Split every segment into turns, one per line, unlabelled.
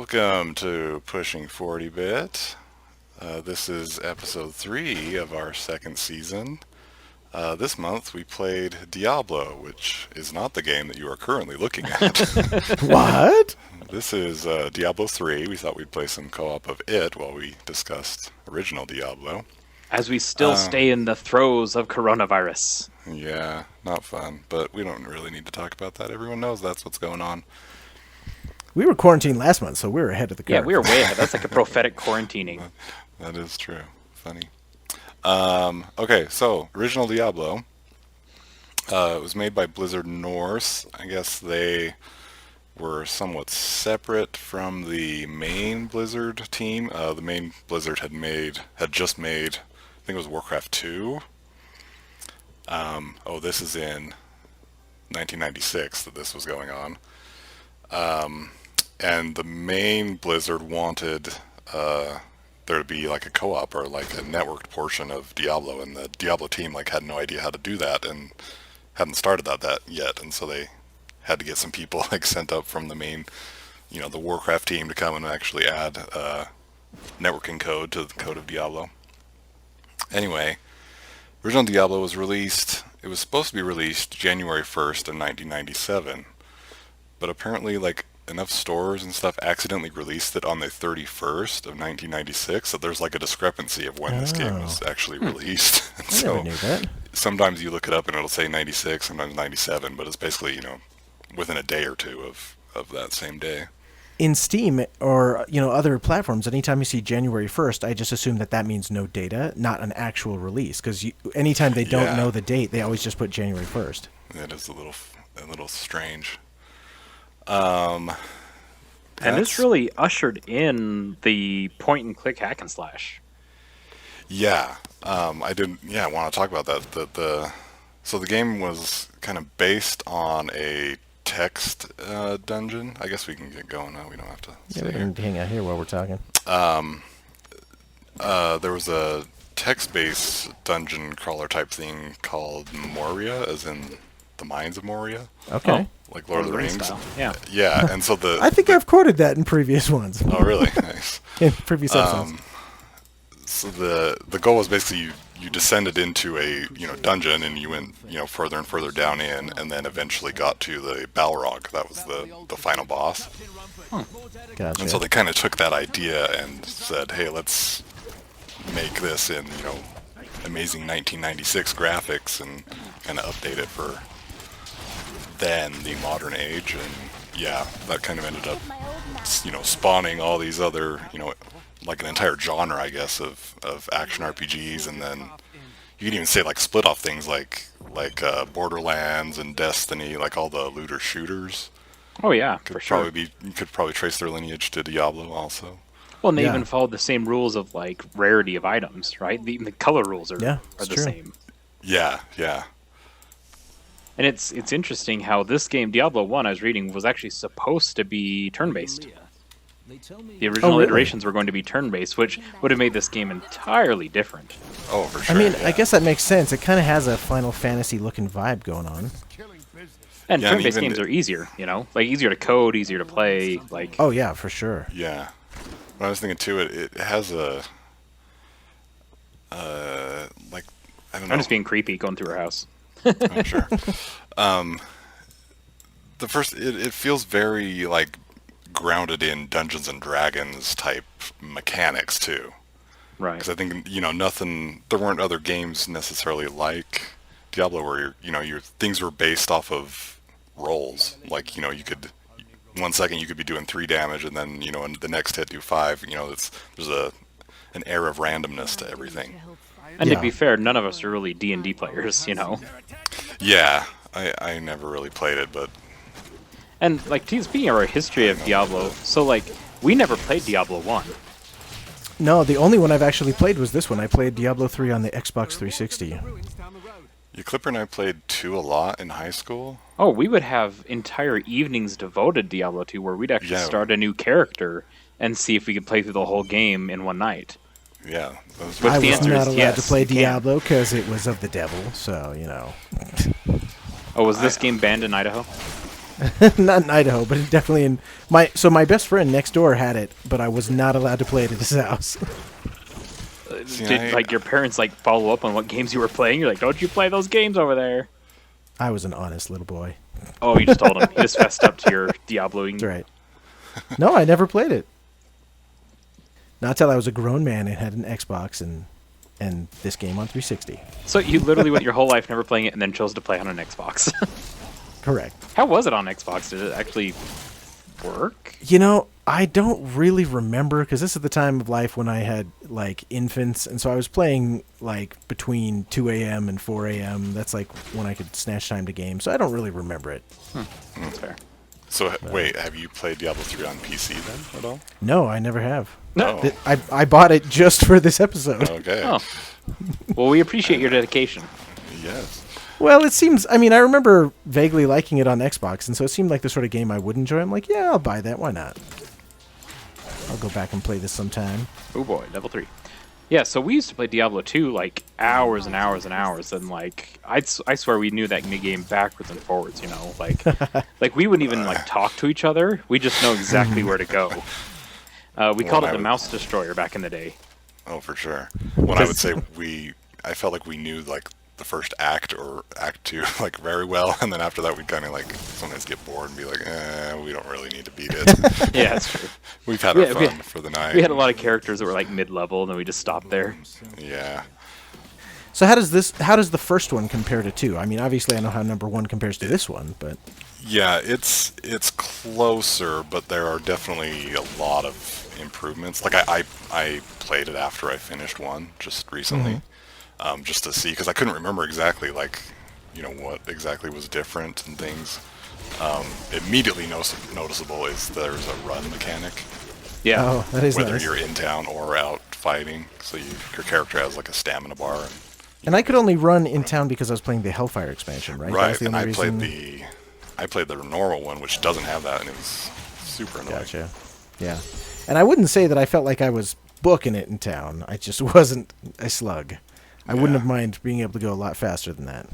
Welcome to Pushing 40-Bit. This is episode 3 of our second season. This month we played Diablo, which is not the game that you are currently looking at.
What?
This is Diablo 3. We thought we'd play some co-op of it while we discussed original Diablo.
As we still stay in the throes of coronavirus.
Yeah, not fun, but we don't really need to talk about that. Everyone knows that's what's going on.
We were quarantined last month, so we were ahead of the curve.
Yeah, we were way ahead. That's like a prophetic quarantining.
That is true. Funny. Okay, so original Diablo. It was made by Blizzard North. I guess they were somewhat separate from the main Blizzard team. The main Blizzard had just made, I think it was Warcraft 2. This is in 1996 that this was going on. And the main Blizzard wanted there to be like a co-op or like a networked portion of Diablo, and the Diablo team had no idea how to do that and hadn't started that yet, and so they had to get some people sent up from the main, the Warcraft team to come and actually add networking code to the code of Diablo. Anyway, original Diablo was released. It was supposed to be released January 1st of 1997, but apparently enough stores and stuff accidentally released it on the 31st of 1996, so there's a discrepancy of when this game was actually released. And
I never knew that.
Sometimes you look it up and it'll say 96, sometimes 97, but it's basically, within a day or two of that same day.
In Steam or other platforms, anytime you see January 1st, I just assume that means no data, not an actual release. Because anytime they don't know the date, they always just put January 1st.
That is a little strange.
And this really ushered in the point-and-click hack and slash.
Yeah, I want to talk about that. So the game was kind of based on a text dungeon. I guess we can get going now. We don't have to.
Yeah, we can hang out here while we're talking.
There was a text-based dungeon crawler type thing called Moria, as in the Mines of Moria.
Okay.
Like Lord of the Rings.
Style. Yeah.
Yeah, and so
I think I've quoted that in previous ones.
Oh, really? Nice.
In previous episodes.
So the goal was basically you descended into a dungeon, and you went further and further down in, and then eventually got to the Balrog. That was the final boss.
Gotcha.
And so they kind of took that idea and said, hey, let's make this in amazing 1996 graphics and update it for then the modern age. And yeah, that kind of ended up spawning all these other like an entire genre, I guess, of action RPGs, and then you could even say split off things like Borderlands and Destiny, like all the looter shooters.
Oh yeah, for sure.
You could probably trace their lineage to Diablo also.
Well, and they even followed the same rules of rarity of items, right? The color rules are the
true.
same.
Yeah.
And it's interesting how this game, Diablo 1, I was reading, was actually supposed to be turn-based. The original iterations were going to be turn-based, which would have made this game entirely different.
Oh, for sure.
I mean, I guess that makes sense. It kind of has a Final Fantasy-looking vibe going on.
And turn-based games are easier, easier to code, easier to play.
Oh yeah, for sure.
Yeah. When I was thinking too, it has a I don't know.
I'm just being creepy going through her house.
I'm sure. It feels very grounded in Dungeons and Dragons type mechanics too.
Right.
Because I think there weren't other games necessarily like Diablo where your things were based off of rolls. You could 1 second you could be doing 3 damage, and then in the next hit do 5. There's an air of randomness to everything.
And to be fair, none of us are really D&D players,
Yeah, I never really played it, but.
And speaking of our history of Diablo, so we never played Diablo 1.
No, the only one I've actually played was this one. I played Diablo 3 on the Xbox 360.
Yeah, Clipper and I played 2 a lot in high school.
Oh, we would have entire evenings devoted to Diablo 2 where we'd actually start a new character and see if we could play through the whole game in one night.
Yeah.
I was not allowed to play Diablo because it was of the devil, so,
Oh, was this game banned in Idaho?
Not in Idaho, but definitely in my. So my best friend next door had it, but I was not allowed to play it at his house.
See,
Did like your parents like follow up on what games you were playing? You're like, don't you play those games over there?
I was an honest little boy.
Oh, you just told him. You just fessed up to your Diabloing.
That's right. No, I never played it. Not till I was a grown man and had an Xbox and this game on 360.
So you literally went your whole life never playing it, and then chose to play on an Xbox.
Correct.
How was it on Xbox? Did it actually work?
You know, I don't really remember because this is the time of life when I had like infants, and so I was playing like between 2 a.m. and 4 a.m. That's like when I could snatch time to game, so I don't really remember it.
That's fair.
So wait, have you played Diablo 3 on PC then at all?
No, I never have.
No.
Oh,
I bought it just for this episode.
okay.
Oh. Well, we appreciate your dedication.
Yes.
Well, it seems. I mean, I remember vaguely liking it on Xbox, and so it seemed like the sort of game I would enjoy. I'm like, yeah, I'll buy that. Why not? I'll go back and play this sometime.
Oh boy, level 3. Yeah, so we used to play Diablo 2 like hours and hours and hours, and like I swear we knew that game backwards and forwards. You know, like we wouldn't even like talk to each other. We just know exactly where to go. We called it the Mouse Destroyer back in the day.
Oh, for sure. When I would say I felt like we knew like the first act or act 2 like very well, and then after that we'd kind of like sometimes get bored and be like, we don't really need to beat it.
Yeah, that's true.
We've had our fun for the night.
We had a lot of characters that were like mid-level, and then we just stopped there.
Yeah.
So how does the first one compare to 2? I mean, obviously I know how number 1 compares to this one, but
Yeah, it's closer, but there are definitely a lot of improvements. Like I played it after I finished 1 just recently, just to see, because I couldn't remember exactly like, you know, what exactly was different and things. Immediately noticeable is there's a run mechanic,
Yeah.
oh, that is
whether
nice.
you're in town or out fighting. So your character has like a stamina bar.
And I could only run in town because I was playing the Hellfire expansion, right? That was
Right,
the
and
only
I played the normal one, which doesn't have that, and it was super annoying.
Gotcha. Yeah. And I wouldn't say that I felt like I was booking it in town. I just wasn't a slug. I wouldn't have mind being able to go a lot faster than that.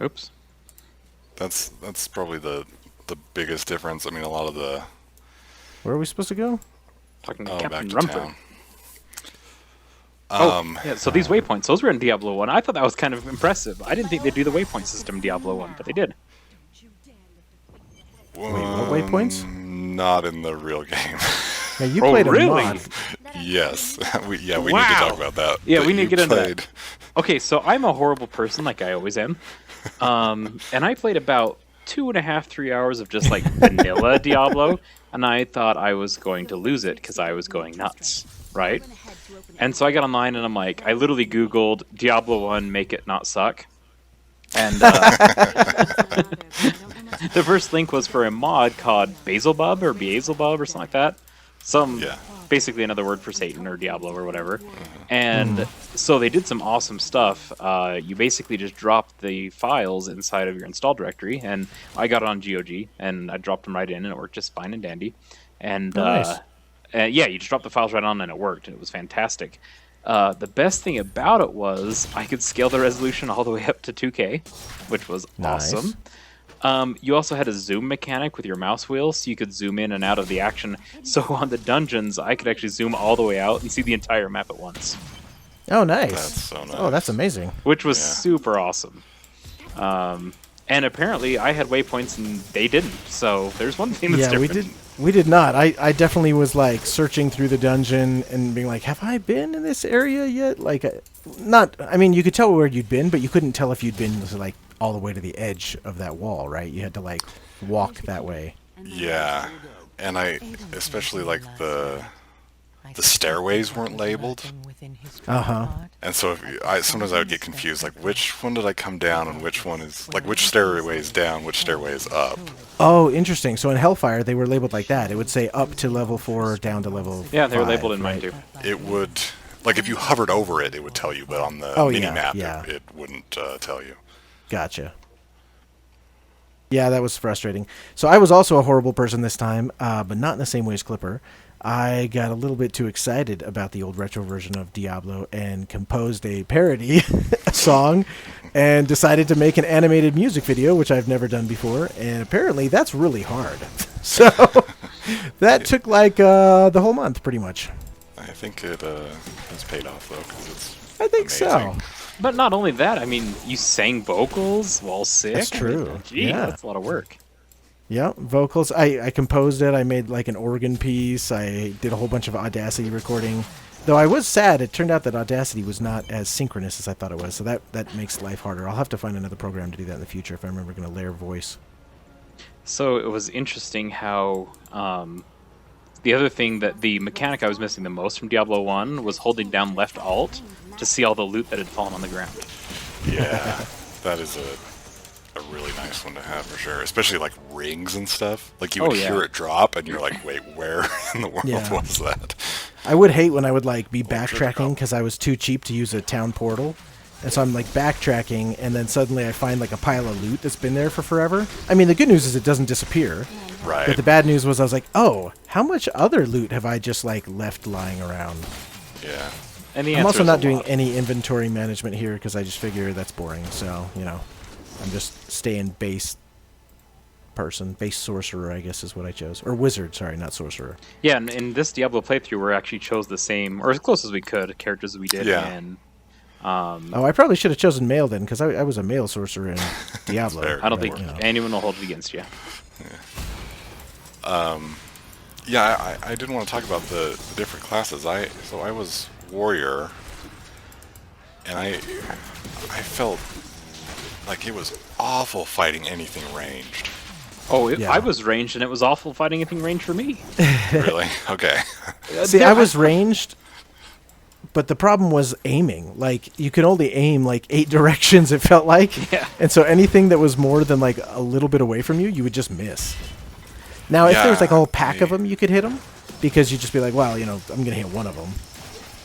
Oops.
That's probably the biggest difference. I mean, a lot of the
Where are we supposed to go?
Talking to
back
Captain
to
Rumford.
town.
Yeah, so these waypoints, those were in Diablo 1. I thought that was kind of impressive. I didn't think they'd do the waypoint system in Diablo 1, but they did.
Wait, what waypoints?
Not in the real game.
Now, you
Oh,
played
really?
a mod.
Yes, we need to
Wow.
talk about that.
Yeah,
But
we need to
you
get into that.
played-
Okay, so I'm a horrible person, like I always am. And I played about 2.5, 3 hours of just like vanilla Diablo, and I thought I was going to lose it because I was going nuts, right? And so I got online and I'm like, I literally Googled Diablo 1, make it not suck. And the first link was for a mod called Beelzebub or Beelzebub or something like that.
Yeah.
Basically another word for Satan or Diablo or whatever. And so they did some awesome stuff. You basically just dropped the files inside of your install directory, and I got it on GOG, and I dropped them right in, and it worked just fine and dandy. And
Nice.
yeah, you just dropped the files right on, and it worked, and it was fantastic. The best thing about it was I could scale the resolution all the way up to 2K, which was
Nice.
awesome. You also had a zoom mechanic with your mouse wheel, so you could zoom in and out of the action. So on the dungeons, I could actually zoom all the way out and see the entire map at once,
Oh, nice.
That's so nice.
Oh, that's amazing.
which was
Yeah.
super awesome. And apparently, I had waypoints and they didn't. So there's one thing that's
Yeah,
different.
we did not. I definitely was like searching through the dungeon and being like, have I been in this area yet? Like, not. I mean, you could tell where you'd been, but you couldn't tell if you'd been like all the way to the edge of that wall, right? You had to like walk that way.
Yeah, and I especially like the stairways weren't labeled,
Uh-huh.
and so sometimes I would get confused, like which one did I come down and which one is like which stairway is down, which stairway is up.
Oh, interesting. So in Hellfire, they were labeled like that. It would say up to level 4, down to level 5.
Yeah, they were labeled in mine
right?
too.
It would, like if you hovered over it, it would tell you, but on the
Oh,
mini
yeah,
map,
yeah.
it wouldn't tell you.
Gotcha. Yeah, that was frustrating. So I was also a horrible person this time, but not in the same way as Clipper. I got a little bit too excited about the old retro version of Diablo and composed a parody song and decided to make an animated music video, which I've never done before. And apparently that's really hard. So that took like the whole month pretty much.
I think it has paid off, though, because it's
I think
amazing.
so.
But not only that, I mean, you sang vocals while sick.
That's true.
Gee,
Yeah.
that's a lot of work.
Yeah, vocals. I composed it. I made like an organ piece. I did a whole bunch of Audacity recording. Though I was sad, it turned out that Audacity was not as synchronous as I thought it was. So that makes life harder. I'll have to find another program to do that in the future if I remember going to layer voice.
So it was interesting how the other thing that the mechanic I was missing the most from Diablo 1 was holding down left alt to see all the loot that had fallen on the ground.
Yeah, that is a really nice one to have for sure. Especially like rings and stuff. Like you would hear it drop and you're like, wait, where in the world was that?
I would hate when I would like be
Well,
backtracking because I was too cheap to use a town portal. And so I'm like backtracking, and then suddenly I find like a pile of loot that's been there for forever. I mean, the good news is it doesn't disappear.
Right.
But the bad news was I was like, oh, how much other loot have I just like left lying around?
Yeah.
And the
I'm
answer
also
is
not
a
doing
lot.
any inventory management here because I just figure that's boring. So, I'm just staying base sorcerer, I guess is what I chose. Or wizard, sorry, not sorcerer.
Yeah, and in this Diablo playthrough, we actually chose the same, or as close as we could, characters as we did.
Yeah.
And
Oh, I probably should have chosen male then because I was a male sorcerer in Diablo.
fair.
I don't
Right,
think anyone will hold it against you.
Yeah, I didn't want to talk about the different classes. So I was warrior, and I felt like it was awful fighting anything ranged.
Oh,
Yeah.
I was ranged, and it was awful fighting anything ranged for me.
Really? Okay.
See, I was ranged, but the problem was aiming. Like, you could only aim like 8 directions, it felt like.
Yeah.
And so anything that was more than like a little bit away from you, you would just miss. Now, if there was like a whole pack of them, you could hit them because you'd just be like, well, I'm going to hit one of them.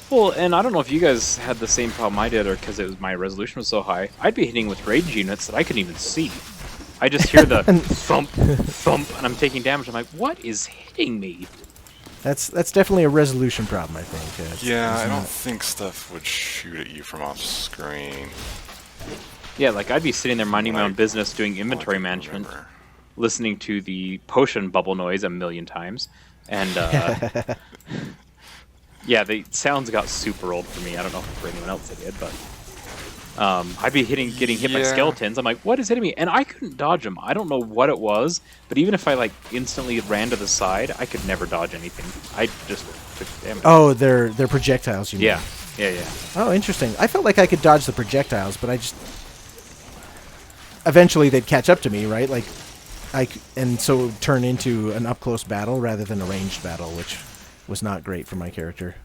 Well, and I don't know if you guys had the same problem I did, or because my resolution was so high. I'd be hitting with rage units that I couldn't even see. I just hear the thump, thump, and I'm taking damage. I'm like, what is hitting me?
That's definitely a resolution problem, I think.
Yeah, I don't
not-
think stuff would shoot at you from off screen.
Yeah, like I'd be sitting there minding my
Like,
own business, doing
all I
inventory
can
management,
remember.
listening to the potion bubble noise a million times, and yeah, the sounds got super old for me. I don't know if for anyone else it did, but I'd be getting hit by
Yeah.
skeletons. I'm like, what is hitting me? And I couldn't dodge them. I don't know what it was, but even if I like instantly ran to the side, I could never dodge anything. I just took damage.
Oh, they're projectiles, you mean?
Yeah.
Oh, interesting. I felt like I could dodge the projectiles, but I just... Eventually they'd catch up to me, right? Like, and so it would turn into an up-close battle rather than a ranged battle, which was not great for my character.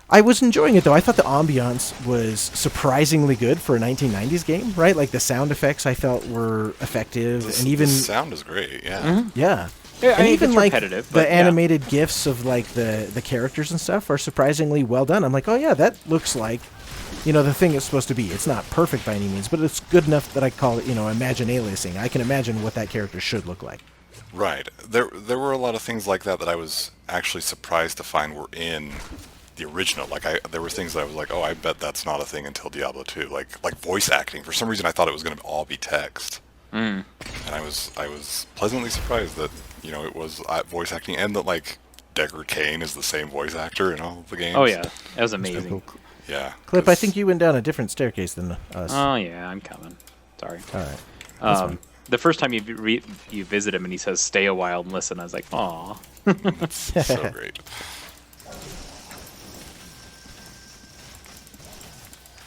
I was enjoying it, though. I thought the ambiance was surprisingly good for a 1990s game, right? Like, the sound effects I felt were effective, and even...
The sound is great, yeah.
Yeah.
Yeah, I
And
mean,
even
it's
like
repetitive,
the
but yeah.
animated gifs of like the characters and stuff are surprisingly well done. I'm like, oh yeah, that looks like, the thing it's supposed to be. It's not perfect by any means, but it's good enough that I call it, imagine aliasing. I can imagine what that character should look like.
Right. There were a lot of things like that I was actually surprised to find were in the original. Like there were things that I was like, oh, I bet that's not a thing until Diablo 2. Like voice acting. For some reason, I thought it was going to all be text. And I was pleasantly surprised that it was voice acting, and that like Deckard Cain is the same voice actor in all the games.
Oh yeah, that was amazing.
Yeah.
Clip, I think you went down a different staircase than us.
Oh yeah, I'm coming. Sorry.
All right. That's fine.
The first time you visit him and he says, "Stay a while and listen," I was like, "Aw."
It's so great.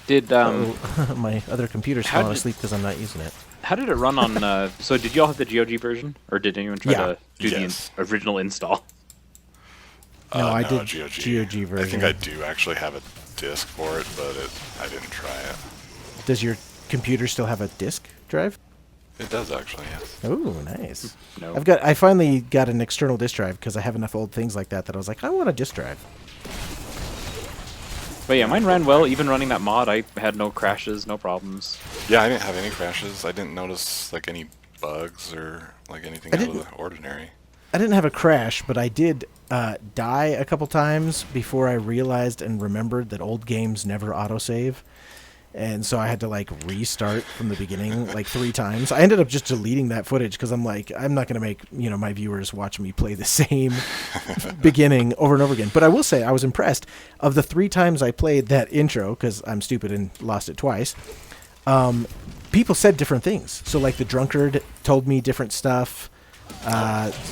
Did
My other computer's
How
falling
did-
asleep because I'm not using it.
how did it run on? So did you all have the GOG version, or did anyone try
Yeah.
to do
Yes.
the original install?
No, I did
GOG.
GOG version.
I think I do actually have a disc for it, but I didn't try it.
Does your computer still have a disk drive?
It does actually, yes.
Oh, nice.
No.
I finally got an external disk drive because I have enough old things like that I was like, I want a disk drive.
But yeah, mine ran well. Even running that mod, I had no crashes, no problems.
Yeah, I didn't have any crashes. I didn't notice like any bugs or like anything
I
out of
didn't-
the ordinary.
I didn't have a crash, but I did die a couple times before I realized and remembered that old games never autosave. And so I had to like restart from the beginning like 3 times. I ended up just deleting that footage because I'm like, I'm not going to make my viewers watch me play the same beginning over and over again. But I will say I was impressed. Of the 3 times I played that intro, because I'm stupid and lost it twice, people said different things. So like the drunkard told me different stuff.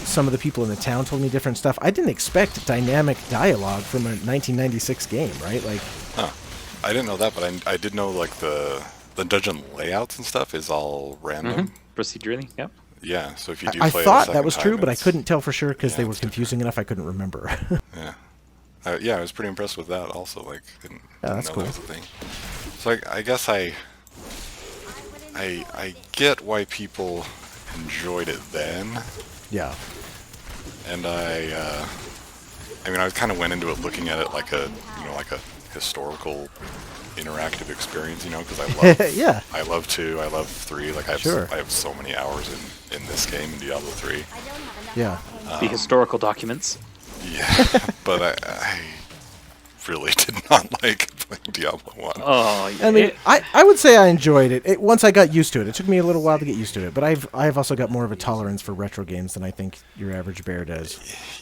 Some of the people in the town told me different stuff. I didn't expect dynamic dialogue from a 1996 game, right? Like,
Huh. I didn't know that, but I did know like the dungeon layouts and stuff is all random.
Procedurally, yep.
Yeah, so if you do
I
play it a
thought that
second
was
time,
true, but I
it's-
couldn't tell for sure because they
yeah,
were
it's different.
confusing enough I couldn't remember.
Yeah. Yeah, I was pretty impressed with that also. Like, didn't
that's
know
cool.
that was a thing. So I guess I get why people enjoyed it then,
Yeah.
and I mean, I kind of went into it looking at it like a like a historical interactive experience, because I love
Yeah.
I love 2, I love 3. Like
Sure.
I have so many hours in this game in Diablo 3.
Yeah.
The historical documents.
Yeah, but I really did not like playing Diablo 1.
Oh,
I mean, I would say I enjoyed it. Once I got used to it. It took me a little while to get used to it, but I've also got more of a tolerance for retro games than I think your average bear does.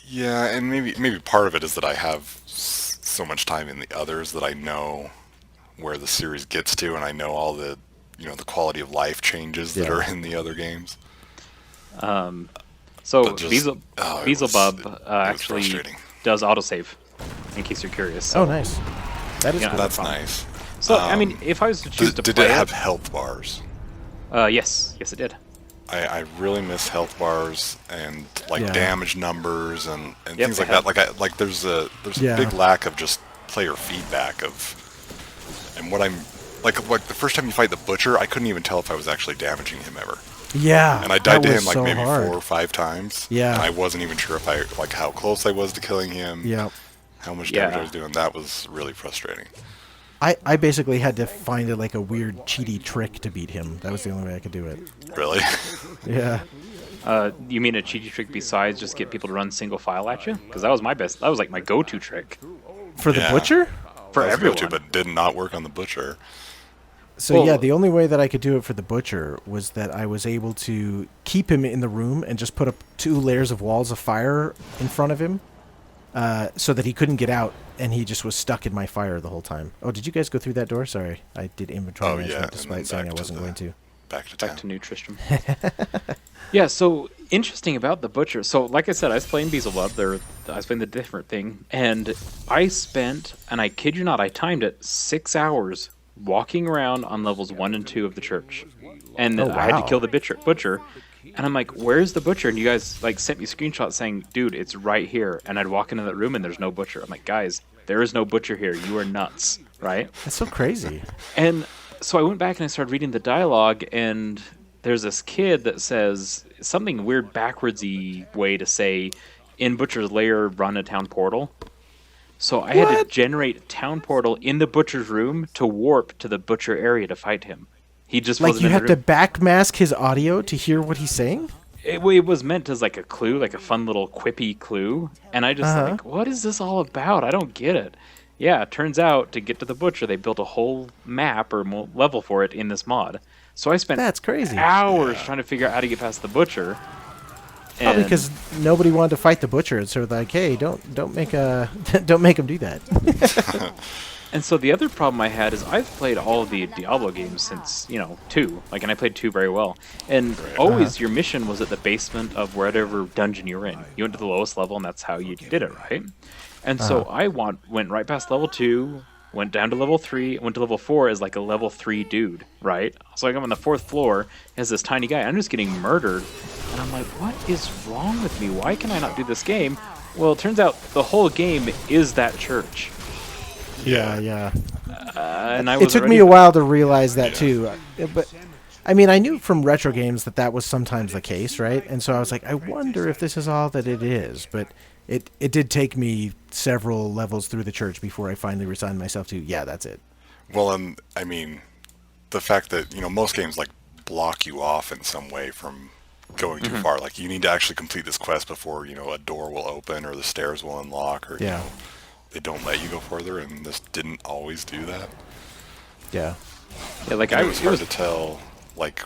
Yeah, and maybe part of it is that I have so much time in the others that I know where the series gets to, and I know all the the quality of life changes that
Yeah.
are in the other games.
So
But just- it was
Beelzebub actually
frustrating.
does autosave, in case you're curious. So,
Oh, nice. That is
Yeah,
cool.
That's
problem.
nice.
So I mean, if I was to choose to
Did
play
it have health bars?
yes, it did.
I really miss health bars and like
Yeah.
damage numbers and
Yep,
things
they
like that. Like there's a
Yeah.
big lack of just player feedback and what I'm like the first time you fight the butcher, I couldn't even tell if I was actually damaging him ever.
Yeah.
And I died to
that
him
was
like
so
maybe
hard.
4 or 5 times.
Yeah.
And I wasn't even sure if how close I was to killing him.
Yeah.
How much damage
Yeah.
I was doing. That was really frustrating.
I basically had to find like a weird cheaty trick to beat him. That was the only way I could do it.
Really?
Yeah.
You mean a cheaty trick besides just get people to run single file at you? Because that was my best. That was like my go-to trick
For the
Yeah.
butcher?
for
That was
everyone.
go-to, but did not work on the butcher.
So
Well-
yeah, the only way that I could do it for the butcher was that I was able to keep him in the room and just put up 2 layers of walls of fire in front of him, so that he couldn't get out, and he just was stuck in my fire the whole time. Oh, did you guys go through that door? Sorry, I did inventory
Oh,
management
yeah, and
despite
then
saying I
back to
wasn't
the-
going to.
Back to town.
Back to New Tristram. Yeah, so interesting about the butcher. So, like I said, I was playing Beelzebub. I was playing the different thing, and I spent, and I kid you not, I timed it 6 hours walking around on levels 1 and 2 of the church, and
Oh,
I had to
wow.
kill the butcher. And I'm like, "Where's the butcher?" And you guys like sent me screenshots saying, "Dude, it's right here." And I'd walk into that room and there's no butcher. I'm like, "Guys, there is no butcher here. You are nuts, right?"
That's so crazy.
And so I went back and I started reading the dialogue, and there's this kid that says something weird backwardsy way to say, "In Butcher's lair, run a town portal." So I had to
What?
generate a town portal in the Butcher's room to warp to the Butcher area to fight him. He just
Like
wasn't
you
in
have
the
to
room.
backmask his audio to hear what he's saying?
It was meant as like a clue, like a fun little quippy clue, and I just
Uh-huh.
like, what is this all about? I don't get it. Yeah, it turns out to get to the Butcher, they built a whole map or level for it in this mod. So I spent
That's crazy.
hours trying to figure out how to get past the Butcher.
Probably
And-
because nobody wanted to fight the butcher, and so they're like, hey, don't make don't make him do that.
And so the other problem I had is I've played all of the Diablo games since, 2. Like, and I played 2 very well. And always your mission was at the basement of whatever dungeon you were in. You went to the lowest level, and that's how you did it, right? And so I went right past level 2, went down to level 3, went to level 4 as like a level 3 dude, right? So like I'm on the 4th floor as this tiny guy. I'm just getting murdered. And I'm like, what is wrong with me? Why can I not do this game? Well, it turns out the whole game is that church.
Yeah.
And I
It
was
took me
already-
a while to realize that too, but I mean, I knew from retro games that was sometimes the case, right? And so I was like, I wonder if this is all that it is. But it did take me several levels through the church before I finally resigned myself to, yeah, that's it.
Well, and I mean, the fact that most games like block you off in some way from going too far. Like, you need to actually complete this quest before, a door will open or the stairs will unlock, or,
Yeah.
they don't let you go further, and this didn't always do that.
Yeah.
Yeah, like
And it was hard to tell, like,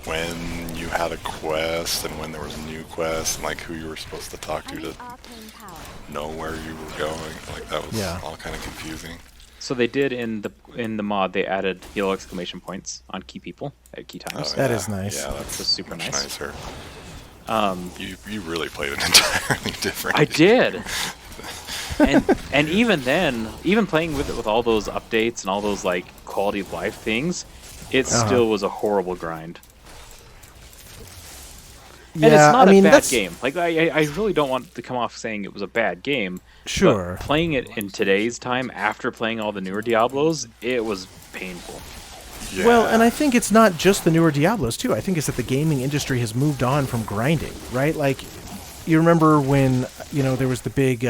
when you had a quest and when there was a new quest, and, like, who you were supposed to talk to know where you were going. Like, that was all kind of confusing.
So they did in the mod, they added yellow exclamation points on key people at key times.
That is nice.
Yeah, that's
Just super
much
nice.
nicer. You really played it entirely different.
I did. and even then, even playing with it with all those updates and all those like quality of life things, it still was a horrible grind. And it's not a bad game. Like I really don't want to come off saying it was a bad game.
Sure.
But playing it in today's time, after playing all the newer Diablos, it was painful.
Yeah.
Well, and I think it's not just the newer Diablos, too. I think it's that the gaming industry has moved on from grinding, right? Like, you remember when, there was the big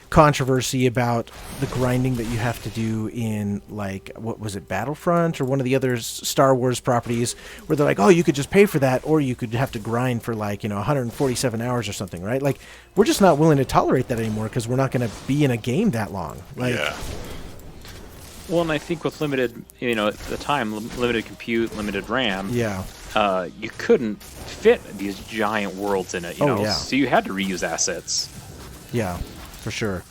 controversy about the grinding that you have to do in, like, what was it, Battlefront or one of the other Star Wars properties, where they're like, oh, you could just pay for that, or you could have to grind for, like, 147 hours or something, right? Like, we're just not willing to tolerate that anymore because we're not going to be in a game that long. Like,
yeah.
Well, and I think with limited, at the time, limited compute, limited RAM, you couldn't fit these giant worlds in it, so you had to reuse assets.
Yeah, for sure.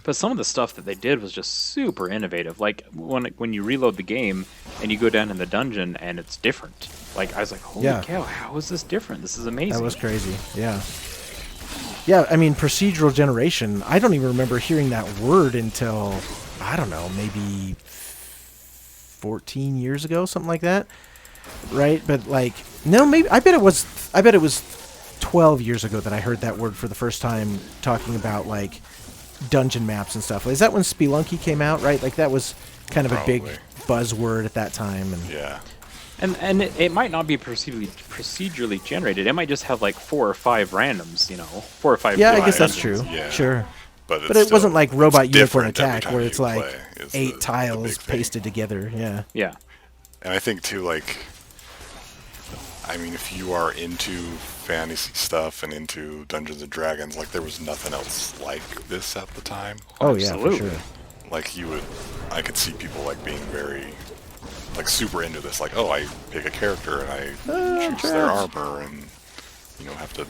But some of the stuff that they did was just super innovative. Like when you reload the game and you go down in the dungeon and it's different. Like I was like, holy cow, how is this different? This is amazing.
That was crazy. Yeah. Yeah, I mean, procedural generation, I don't even remember hearing that word until, I don't know, maybe 14 years ago, something like that. Right? But like, no, maybe, I bet it was 12 years ago that I heard that word for the first time, talking about like dungeon maps and stuff. Is that when Spelunky came out, right? Like that was kind of
Probably.
a big buzzword at that time. And
Yeah.
And it might not be procedurally generated. It might just have like 4 or 5 randoms, 4 or 5.
Yeah, I guess that's
dungeons.
true.
Yeah.
Sure.
But
it wasn't like Robot Unicorn
different every
Attack,
time
where
you
it's like
play, is
8
the
tiles
big thing.
pasted together. Yeah.
Yeah.
And I think too, like, I mean, if you are into fantasy stuff and into Dungeons and Dragons, like there was nothing else like this at the time.
Oh yeah, for
Absolutely.
sure.
Like I could see people like being very, like super into this. Like, oh, I pick a character and I choose their armor and, have to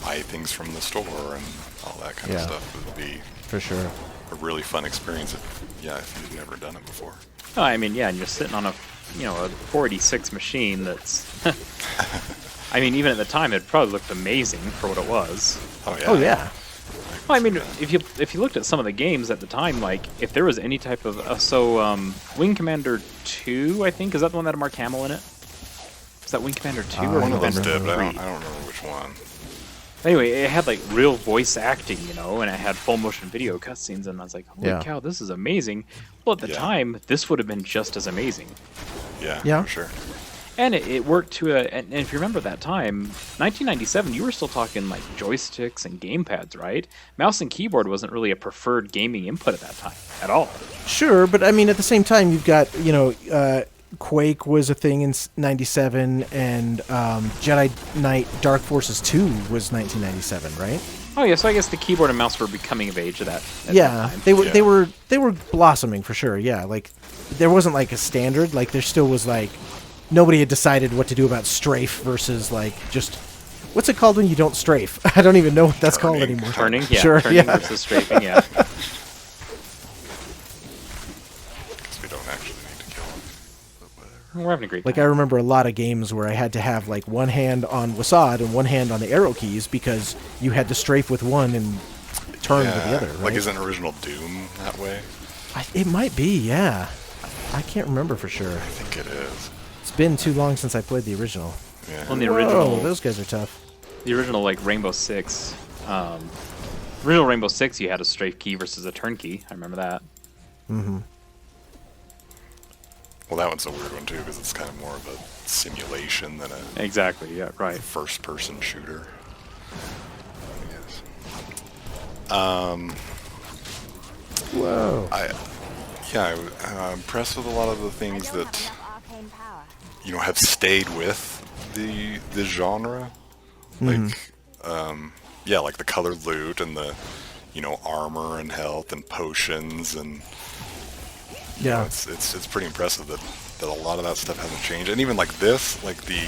buy things from the store and all that kind of stuff. It would be
For sure.
a really fun experience if you've never done it before.
Oh, I mean, yeah, and you're sitting on a 46 machine that's. I mean, even at the time, it probably looked amazing for what it was.
Oh yeah.
Oh yeah.
Well, I mean, if you looked at some of the games at the time, like if there was any type of Wing Commander 2, I think, is that the one that had Mark Hamill in it? Is that Wing Commander 2 or
One
Wing
of those
Commander
did, but
3?
I don't remember which one.
Anyway, it had like real voice acting, and it had full motion video cutscenes, and I was like, holy cow, this is amazing. Well, at the time, this would have been just as amazing.
Yeah, for sure.
And it worked to and if you remember that time, 1997, you were still talking like joysticks and gamepads, right? Mouse and keyboard wasn't really a preferred gaming input at that time at all.
Sure, but I mean, at the same time, you've got Quake was a thing in '97, and Jedi Knight Dark Forces 2 was 1997, right?
Oh yeah, so I guess the keyboard and mouse were becoming of age at that time.
They were blossoming for sure. Yeah, like there wasn't like a standard. Like there still was like nobody had decided what to do about strafe versus like just what's it called when you don't strafe? I don't even know what that's called anymore.
Turning, yeah,
Sure,
turning versus strafing, yeah.
Because we don't actually need to kill them. But whatever.
We're having a great time.
Like I remember a lot of games where I had to have like one hand on WASD and one hand on the arrow keys because you had to strafe with one and turn with the other. Right?
Like isn't original Doom that way?
It might be, yeah. I can't remember for sure.
I think it is.
It's been too long since I played the original.
Yeah.
On the
Whoa,
original,
those guys are tough.
the original like Rainbow Six, original Rainbow Six, you had a strafe key versus a turn key. I remember that.
Mm-hmm.
Well, that one's a weird one too because it's kind of more of a simulation than a
Exactly. Yeah. Right.
first-person shooter.
Whoa.
I'm impressed with a lot of the things that have stayed with the genre. Like, yeah, like the colored loot and the, armor and health and potions and
Yeah.
it's pretty impressive that a lot of that stuff hasn't changed. And even like this, like the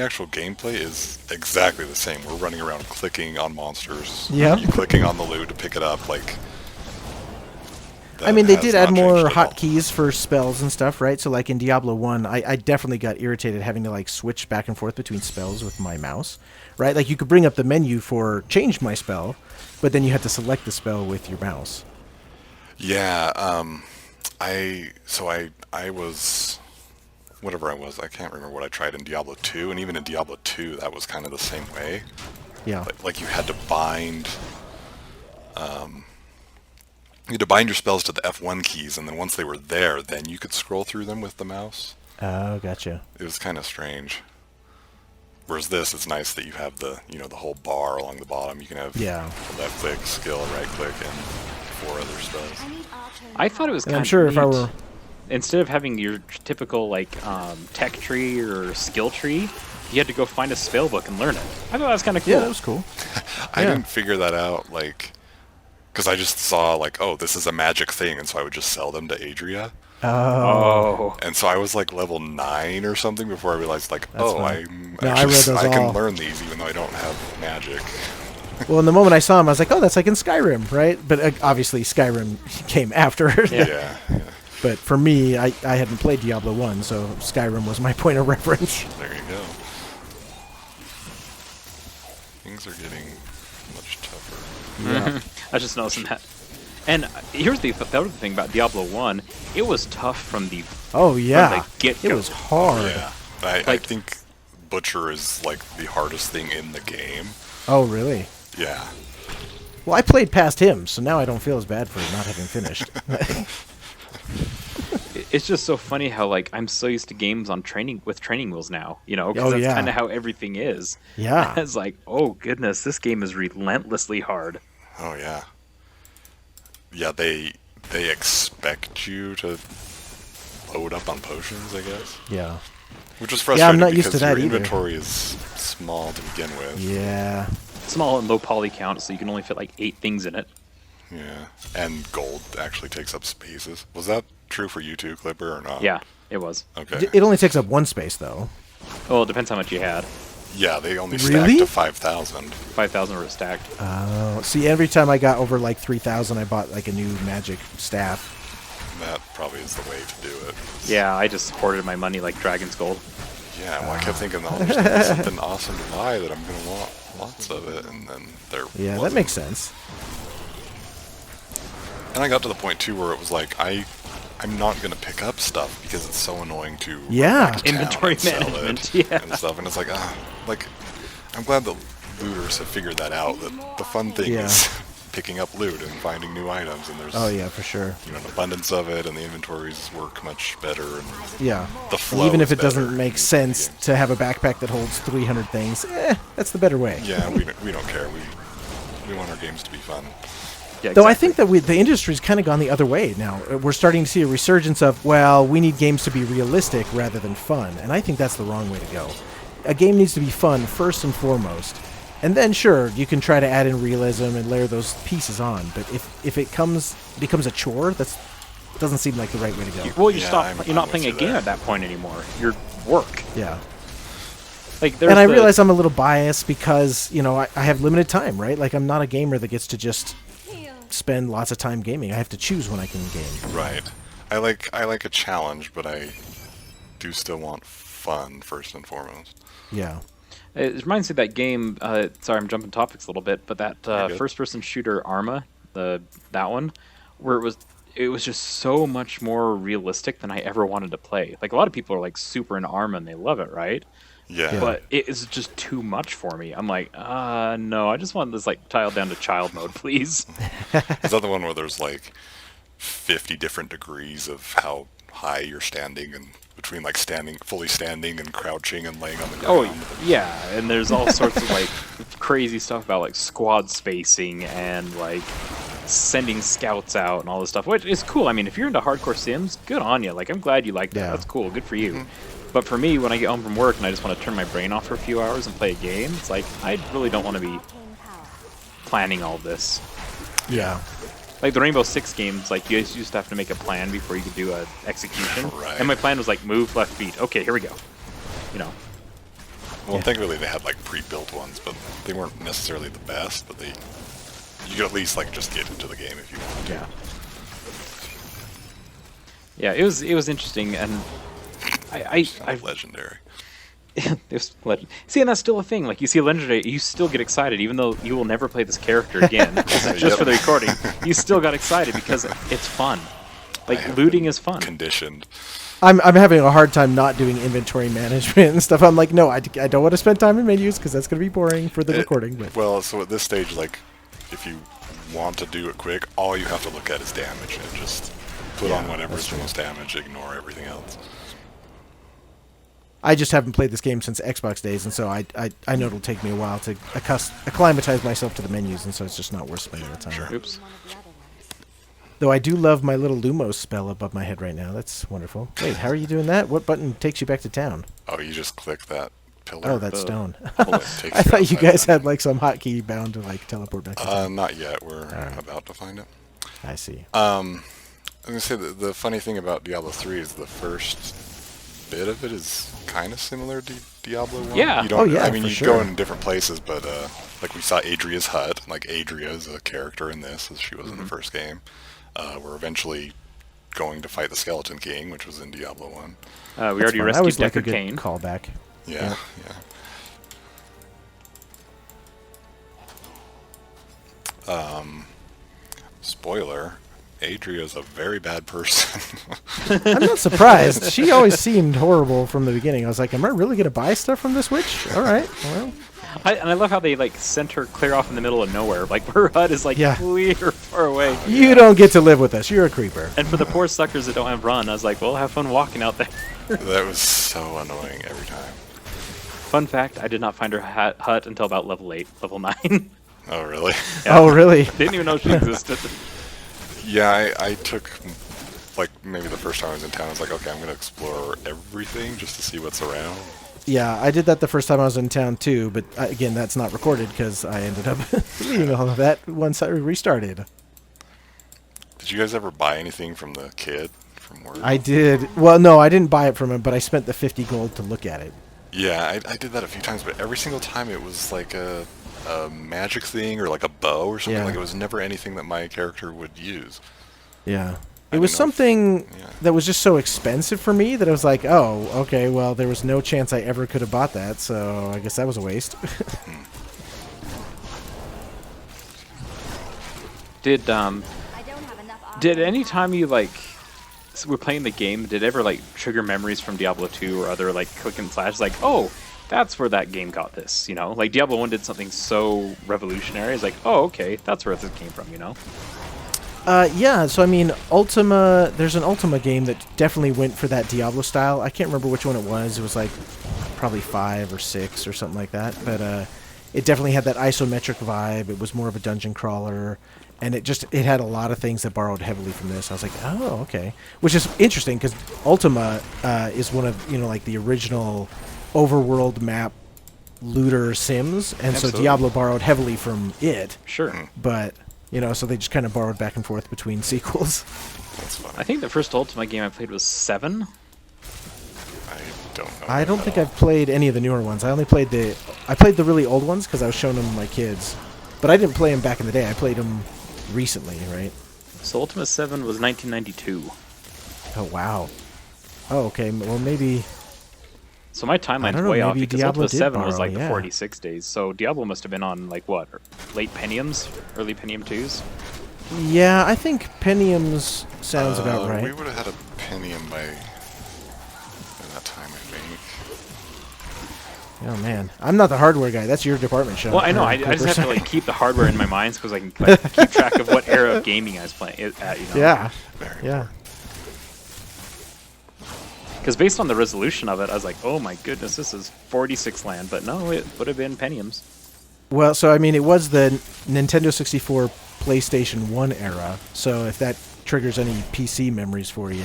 actual gameplay is exactly the same. We're running around clicking on monsters.
Yeah.
You're clicking on the loot to pick it up. Like,
I mean, they
has
did add
not
more
changed at all.
hotkeys for spells and stuff, right? So, like in Diablo 1, I definitely got irritated having to, like, switch back and forth between spells with my mouse, right? Like, you could bring up the menu for change my spell, but then you had to select the spell with your mouse.
Yeah, I was whatever I was. I can't remember what I tried in Diablo 2, and even in Diablo 2, that was kind of the same way.
Yeah.
Like you had to bind, your spells to the F1 keys, and then once they were there, then you could scroll through them with the mouse.
Oh, gotcha.
It was kind of strange. Whereas this, it's nice that you have the whole bar along the bottom. You can have
Yeah.
a left click, skill, right click, and 4 other spells.
I thought it was
And
kind
I'm
of
sure if I
neat.
were...
Instead of having your typical like tech tree or skill tree, you had to go find a spell book and learn it. I thought that was kind of cool.
Yeah, that was cool.
I
Yeah.
didn't figure that out, like, because I just saw, like, oh, this is a magic thing, and so I would just sell them to Adria.
Oh,
And so I was, like, level 9 or something before I realized, like,
That's fine.
I'm
No, I
actually,
read those
I can
all.
learn these even though I don't have magic.
Well, in the moment I saw him, I was like, oh, that's like in Skyrim, right? But obviously Skyrim came after.
Yeah.
But for me, I hadn't played Diablo 1, so Skyrim was my point of reference.
There you go. Things are getting much tougher.
Yeah.
I was just noticing that. And here's the other thing about Diablo 1. It was tough from the
Oh, yeah.
From the get-go.
It was hard.
Yeah. I
Like-
think Butcher is, like, the hardest thing in the game.
Oh, really?
Yeah.
Well, I played past him, so now I don't feel as bad for not having finished.
It's just so funny how like I'm so used to games on training wheels now, because
Oh,
that's
yeah.
kind of how everything is.
Yeah.
It's like, oh goodness, this game is relentlessly hard.
Oh, yeah. Yeah, they expect you to load up on potions, I guess.
Yeah.
Which is
Yeah,
frustrating
I'm not used
because
to that
your
either.
inventory is small to begin with.
Yeah.
Small and low poly count, so you can only fit like 8 things in it.
Yeah. And gold actually takes up spaces. Was that true for you too, Clipper, or not?
Yeah, it was.
Okay.
It only takes up one space, though.
Well, it depends how much you had.
Yeah, they only
Really?
stacked to 5,000.
5,000 were stacked.
See, every time I got over like 3,000, I bought like a new magic staff.
That probably is the way to do it.
Yeah, I just hoarded my money like Dragon's Gold.
Yeah, well, I kept thinking, oh, there's gonna be something awesome to buy that I'm going to want lots of it, and then there
Yeah, that
wasn't.
makes sense.
And I got to the point, too, where it was like, I'm not going to pick up stuff because it's so annoying to run
Yeah.
back to town
Inventory
and sell
management,
it
yeah.
and stuff. And it's like, I'm glad the looters have figured that out, that the fun thing
Yeah.
is picking up loot and finding new items, and there's
Oh, yeah, for sure.
an abundance of it, and the inventories work much better, and
Yeah.
the
And
flow
even if
is
it doesn't
better.
make sense to have a backpack that holds 300 things, that's the better way.
Yeah, we don't care. We want our games to be fun.
Yeah,
Though I
exactly.
think that the industry's kind of gone the other way now. We're starting to see a resurgence of, well, we need games to be realistic rather than fun. And I think that's the wrong way to go. A game needs to be fun first and foremost. And then, sure, you can try to add in realism and layer those pieces on. But if it becomes a chore, that doesn't seem like the right way to go.
Well,
Yeah,
you're not
I'm
playing a
with you
game
there.
at that point anymore. You're work.
Yeah.
Like there's
And I realize I'm a little biased because, I have limited time, right? Like, I'm not a gamer that gets to just spend lots of time gaming. I have to choose when I can game.
Right. I like a challenge, but I do still want fun first and foremost.
Yeah.
It reminds me of that game. Sorry, I'm jumping topics a little bit, but that
You're good.
first-person shooter Arma, that one, where it was just so much more realistic than I ever wanted to play. Like a lot of people are like super into Arma and they love it, right?
Yeah.
But it is just too much for me. I'm like, no, I just want this like dialed down to child mode, please.
Is that the one where there's like 50 different degrees of how high you're standing, and between like fully standing and crouching and laying on the ground?
Oh yeah, and there's all sorts of like crazy stuff about like squad spacing and like sending scouts out and all this stuff, which is cool. I mean, if you're into hardcore sims, good on you. Like, I'm glad you like that.
Yeah.
That's cool. Good for you. But for me, when I get home from work and I just want to turn my brain off for a few hours and play a game, it's like, I really don't want to be planning all this.
Yeah.
Like the Rainbow Six games, like you used to have to make a plan before you could do a execution.
Right.
And my plan was like, move left beat. Okay, here we go. You know.
Well, thankfully they had like pre-built ones, but they weren't necessarily the best. But you could at least like just get into the game if you wanted to.
Yeah, it was interesting, and I
Legendary.
there's legend. See, and that's still a thing. Like you see a legendary, you still get excited, even though you will never play this character again, just for the recording. You still got excited because it's fun. Like looting is fun.
Conditioned.
I'm having a hard time not doing inventory management and stuff. I'm like, no, I don't want to spend time in menus because that's going to be boring for the recording. But
Well, so at this stage, like, if you want to do it quick, all you have to look at is damage and just put on whatever's the most damage, ignore everything else.
I just haven't played this game since Xbox days, and so I know it'll take me a while to acclimatize myself to the menus, and so it's just not worth spending the time.
Sure.
Oops.
Though I do love my little Lumos spell above my head right now. That's wonderful. Wait, how are you doing that? What button takes you back to town?
Oh, you just click that pillar.
Oh, that's stone.
Pull it, takes
I thought you
outside
guys
the
had like some hotkey bound to like teleport back to town.
Not yet. We're about to find it.
I see.
I was going to say that the funny thing about Diablo 3 is the first bit of it is kind of similar to Diablo 1.
Yeah.
You don't, I mean,
for
you
sure.
go in different places, but like we saw Adria's hut. Like Adria is a character in this, as she was in the first game. We're eventually going to fight the Skeleton King, which was in Diablo 1.
We
That's
already
fun. That
rescued
was like a
Deckard
good
Cain.
callback.
Yeah, yeah. Spoiler, Adria's a very bad person.
I'm not surprised. She always seemed horrible from the beginning. I was like, am I really going to buy stuff from this witch? All right, well.
And I love how they like sent her clear off in the middle of nowhere. Like her hut is like clear far away.
You don't get to live with us. You're a creeper.
And for the poor suckers that don't have run, I was like, well, have fun walking out there.
That was so annoying every time.
Fun fact, I did not find her hut until about level 8, level 9.
Oh, really?
Yeah.
Oh, really?
Didn't even know she existed.
Yeah, I took, like, maybe the first time I was in town, I was like, okay, I'm going to explore everything just to see what's around.
Yeah, I did that the first time I was in town, too. But, again, that's not recorded because I ended up deleting all of that once I restarted.
Did you guys ever buy anything from the kid from work?
I did. Well, no, I didn't buy it from him, but I spent the 50 gold to look at it.
Yeah, I did that a few times, but every single time it was like a magic thing or like a bow or something.
Yeah.
Like it was never anything that my character would use.
Yeah.
I
It was
didn't know if-
something
yeah.
that was just so expensive for me that I was like, oh, okay, well, there was no chance I ever could have bought that, so I guess that was a waste.
Did any time you like were playing the game, did it ever like trigger memories from Diablo 2 or other like click and slash? Like, oh, that's where that game got this, you know? Like Diablo 1 did something so revolutionary. It's like, oh, okay, that's where this came from, you know?
Yeah, so I mean, Ultima, there's an Ultima game that definitely went for that Diablo style. I can't remember which one it was. It was like probably 5 or 6 or something like that. But it definitely had that isometric vibe. It was more of a dungeon crawler. And it had a lot of things that borrowed heavily from this. I was like, oh, okay. Which is interesting because Ultima is one of, like the original overworld map looter sims. And
Absolutely.
so Diablo borrowed heavily from it.
Sure.
But, so they just kind of borrowed back and forth between sequels.
That's funny.
I think the first Ultima game I played was 7.
I don't know.
I don't
that
think
at all.
I've played any of the newer ones. I played the really old ones because I was showing them to my kids. But I didn't play them back in the day. I played them recently, right?
So Ultima 7 was 1992.
Oh, wow. Oh, okay. Well, maybe...
So my
I
timeline's
don't know,
way off
maybe
because
Diablo
Ultima
did
7 was
borrow,
like
yeah.
46 days. So Diablo must have been on like what? Late Pentiums? Early Pentium 2s?
Yeah, I think Pentiums sounds about right.
We would have had a Pentium by that time, I think.
Oh, man. I'm not the hardware guy. That's your department, Sean.
Well, I know. I just have to like keep the hardware in my mind because I can like, keep track of what era of gaming I was playing at. You know?
Yeah.
Very
Yeah.
Because based on the resolution of it, I was like, oh my goodness, this is 46 land. But no, it would have been Pentiums.
Well, so, I mean, it was the Nintendo 64 PlayStation 1 era. So if that triggers any PC memories for you.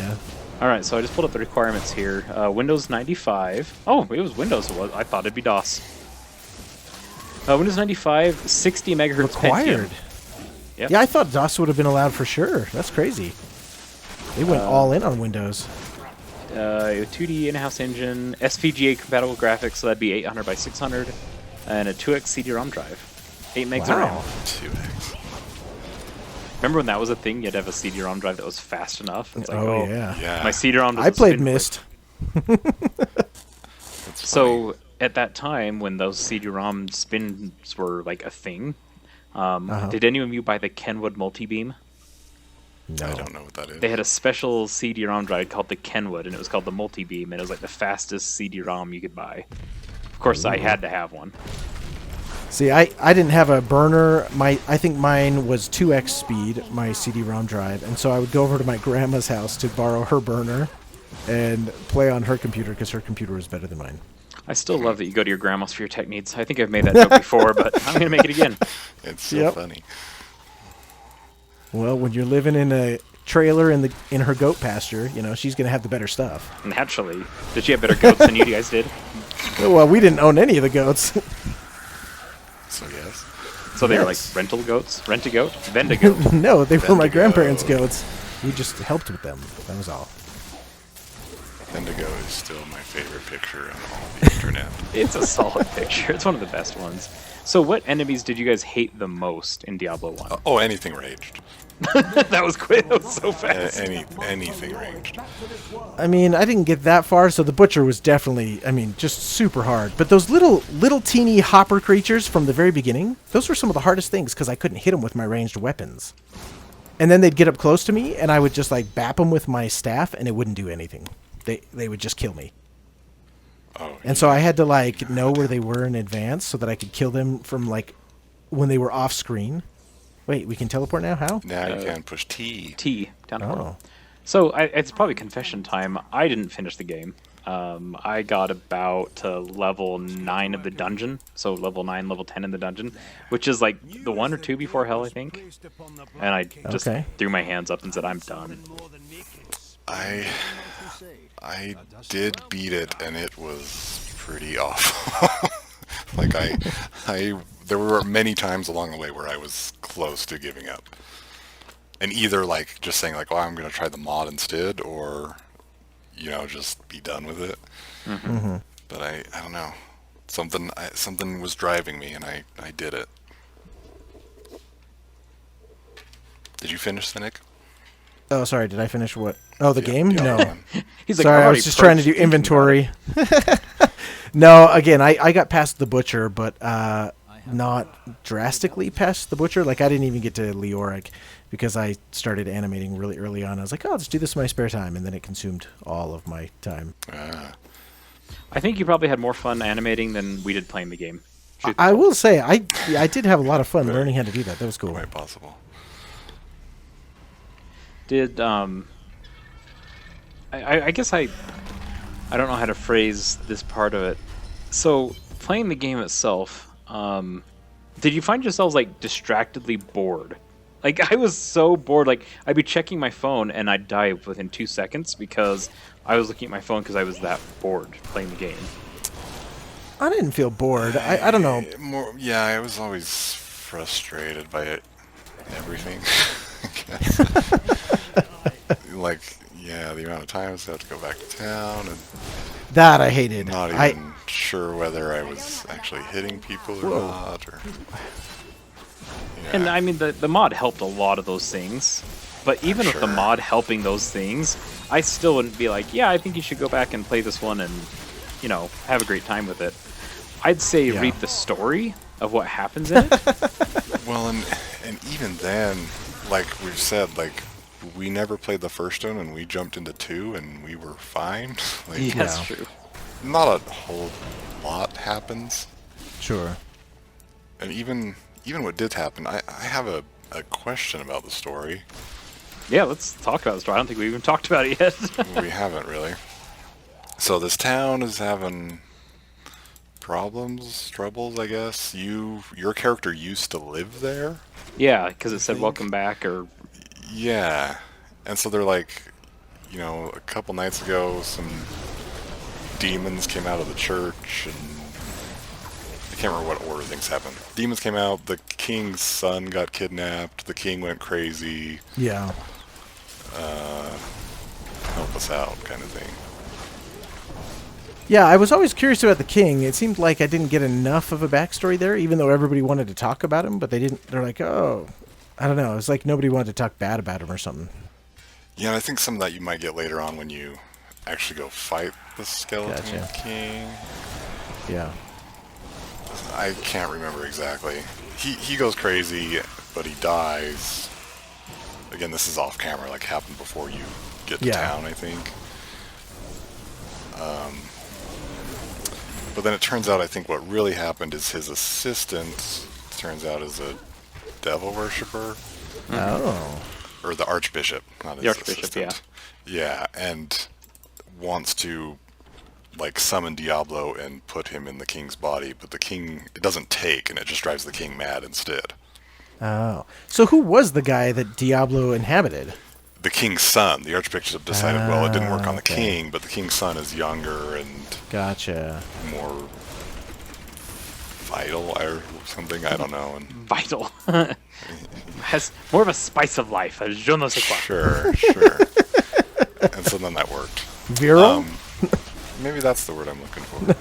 All right, so I just pulled up the requirements here. Windows 95. Oh, it was Windows. I thought it'd be DOS. Windows 95, 60 megahertz
Required.
Pentium. Yep.
Yeah, I thought DOS would have been allowed for sure. That's crazy. They went all in on Windows.
2D in-house engine, SVGA compatible graphics, so that'd be 800 by 600, and a 2x CD-ROM drive. 8 megs of RAM.
Wow.
2x.
Remember when that was a thing? You'd have a CD-ROM drive that was fast enough. It's like,
Oh, yeah.
Yeah.
my CD-ROM doesn't
I played
spin
Myst.
That's
So at that time, when those CD-ROM spins were like a thing, did any of you buy the Kenwood multi-beam?
No.
I don't know what that is.
They had a special CD-ROM drive called the Kenwood, and it was called the multi-beam, and it was like the fastest CD-ROM you could buy. Of course, I had to have one.
See, I didn't have a burner. I think mine was 2x speed, my CD-ROM drive, and so I would go over to my grandma's house to borrow her burner and play on her computer because her computer was better than mine.
I still love that you go to your grandma's for your tech needs. I think I've made that joke before, but I'm going to make it again.
It's so
Yep.
funny.
Well, when you're living in a trailer in her goat pasture, she's gonna have the better stuff.
Naturally. Did she have better goats than you guys did?
Well, we didn't own any of the goats.
So yes.
So they were like
Yes.
rental goats? Rent-a-goat? Vend-a-goat?
No, they were my
Bendigo.
grandparents' goats. We just helped with them. That was all.
Indigo is still my favorite picture on all the internet.
It's a solid picture. It's one of the best ones. So what enemies did you guys hate the most in Diablo 1?
Oh, anything ranged.
That was quick. That was so fast.
Anything ranged.
I mean, I didn't get that far, so the butcher was definitely, just super hard. But those little teeny hopper creatures from the very beginning, those were some of the hardest things because I couldn't hit them with my ranged weapons. And then they'd get up close to me, and I would just bap them with my staff, and it wouldn't do anything. They would just kill me.
Oh,
And so I had to know where they were in advance so that I could kill them from when they were off screen. Wait, we can teleport now? How?
now you can push T.
T down the
Oh.
portal. So it's probably confession time. I didn't finish the game. I got about to level 9 of the dungeon. So level 9, level 10 in the dungeon, which is like the 1 or 2 before hell, I think. And I just
Okay.
threw my hands up and said, I'm done.
I did beat it, and it was pretty awful. There were many times along the way where I was close to giving up, and either just saying oh, I'm gonna try the mod instead, or just be done with it.
Mm-hmm.
But I don't know, something was driving me, and I did it. Did you finish, Cynic?
Oh, sorry. Did I finish what? Oh, the game?
Yeah,
No.
He's like,
Sorry,
"I've
I
already
was just trying to do
approached thinking about it."
inventory. No, again, I got past the butcher, but not drastically past the butcher. I didn't even get to Leoric because I started animating really early on. I was like, oh, let's do this in my spare time, and then it consumed all of my time.
I think you probably had more fun animating than we did playing the game.
I will say, I did have a lot of fun learning how to do that. That was cool.
Quite possible.
Did I guess I don't know how to phrase this part of it. So playing the game itself, did you find yourselves distractedly bored? I was so bored. I'd be checking my phone and I'd die within 2 seconds because I was looking at my phone because I was that bored playing the game.
I didn't feel bored. I don't know.
Yeah, I was always frustrated by everything. The amount of times I have to go back to town, and
That I hated.
not even sure whether I was actually hitting people or not. Yeah.
And I mean, the mod helped a lot of those things. But even with the
Sure.
mod helping those things, I still wouldn't be like, yeah, I think you should go back and play this one and, have a great time with it. I'd say
Yeah.
read the story of what happens in it.
Well, and even then, like we've said, we never played the first one, and we jumped into 2, and we were fine.
Yeah, that's true.
Not a whole lot happens.
Sure.
And even what did happen, I have a question about the story.
Yeah, let's talk about the story. I don't think we even talked about it yet.
We haven't really. So this town is having troubles, I guess. Your character used to live there?
Yeah, because it said welcome back, or
Yeah. And so they're like, a couple nights ago, some demons came out of the church, and I can't remember what order things happened. Demons came out, the king's son got kidnapped, the king went crazy,
Yeah.
help us out kind of thing.
Yeah, I was always curious about the king. It seemed like I didn't get enough of a backstory there, even though everybody wanted to talk about him, but they didn't. They're like, oh, I don't know. It's like nobody wanted to talk bad about him or something.
Yeah, and I think some of that you might get later on when you actually go fight the skeleton
Gotcha.
king.
Yeah.
I can't remember exactly. He goes crazy, but he dies. Again, this is off camera, like happened before you get to town, I think. But then it turns out, I think what really happened is his assistant turns out is a devil worshiper.
Oh.
Or the archbishop, not his
The archbishop,
assistant. Yeah, and wants to like summon Diablo and put him in the king's body, but the king, it doesn't take, and it just drives the king mad instead.
Oh. So who was the guy that Diablo inhabited?
The king's son. The archbishop decided, well, it didn't work on the
okay.
king, but the king's son is younger and
Gotcha.
more vital or something. I don't know. And
Vital. Has more of a spice of life. Je ne sais quoi.
sure. And so then that worked.
Viral?
Maybe that's the word I'm looking for.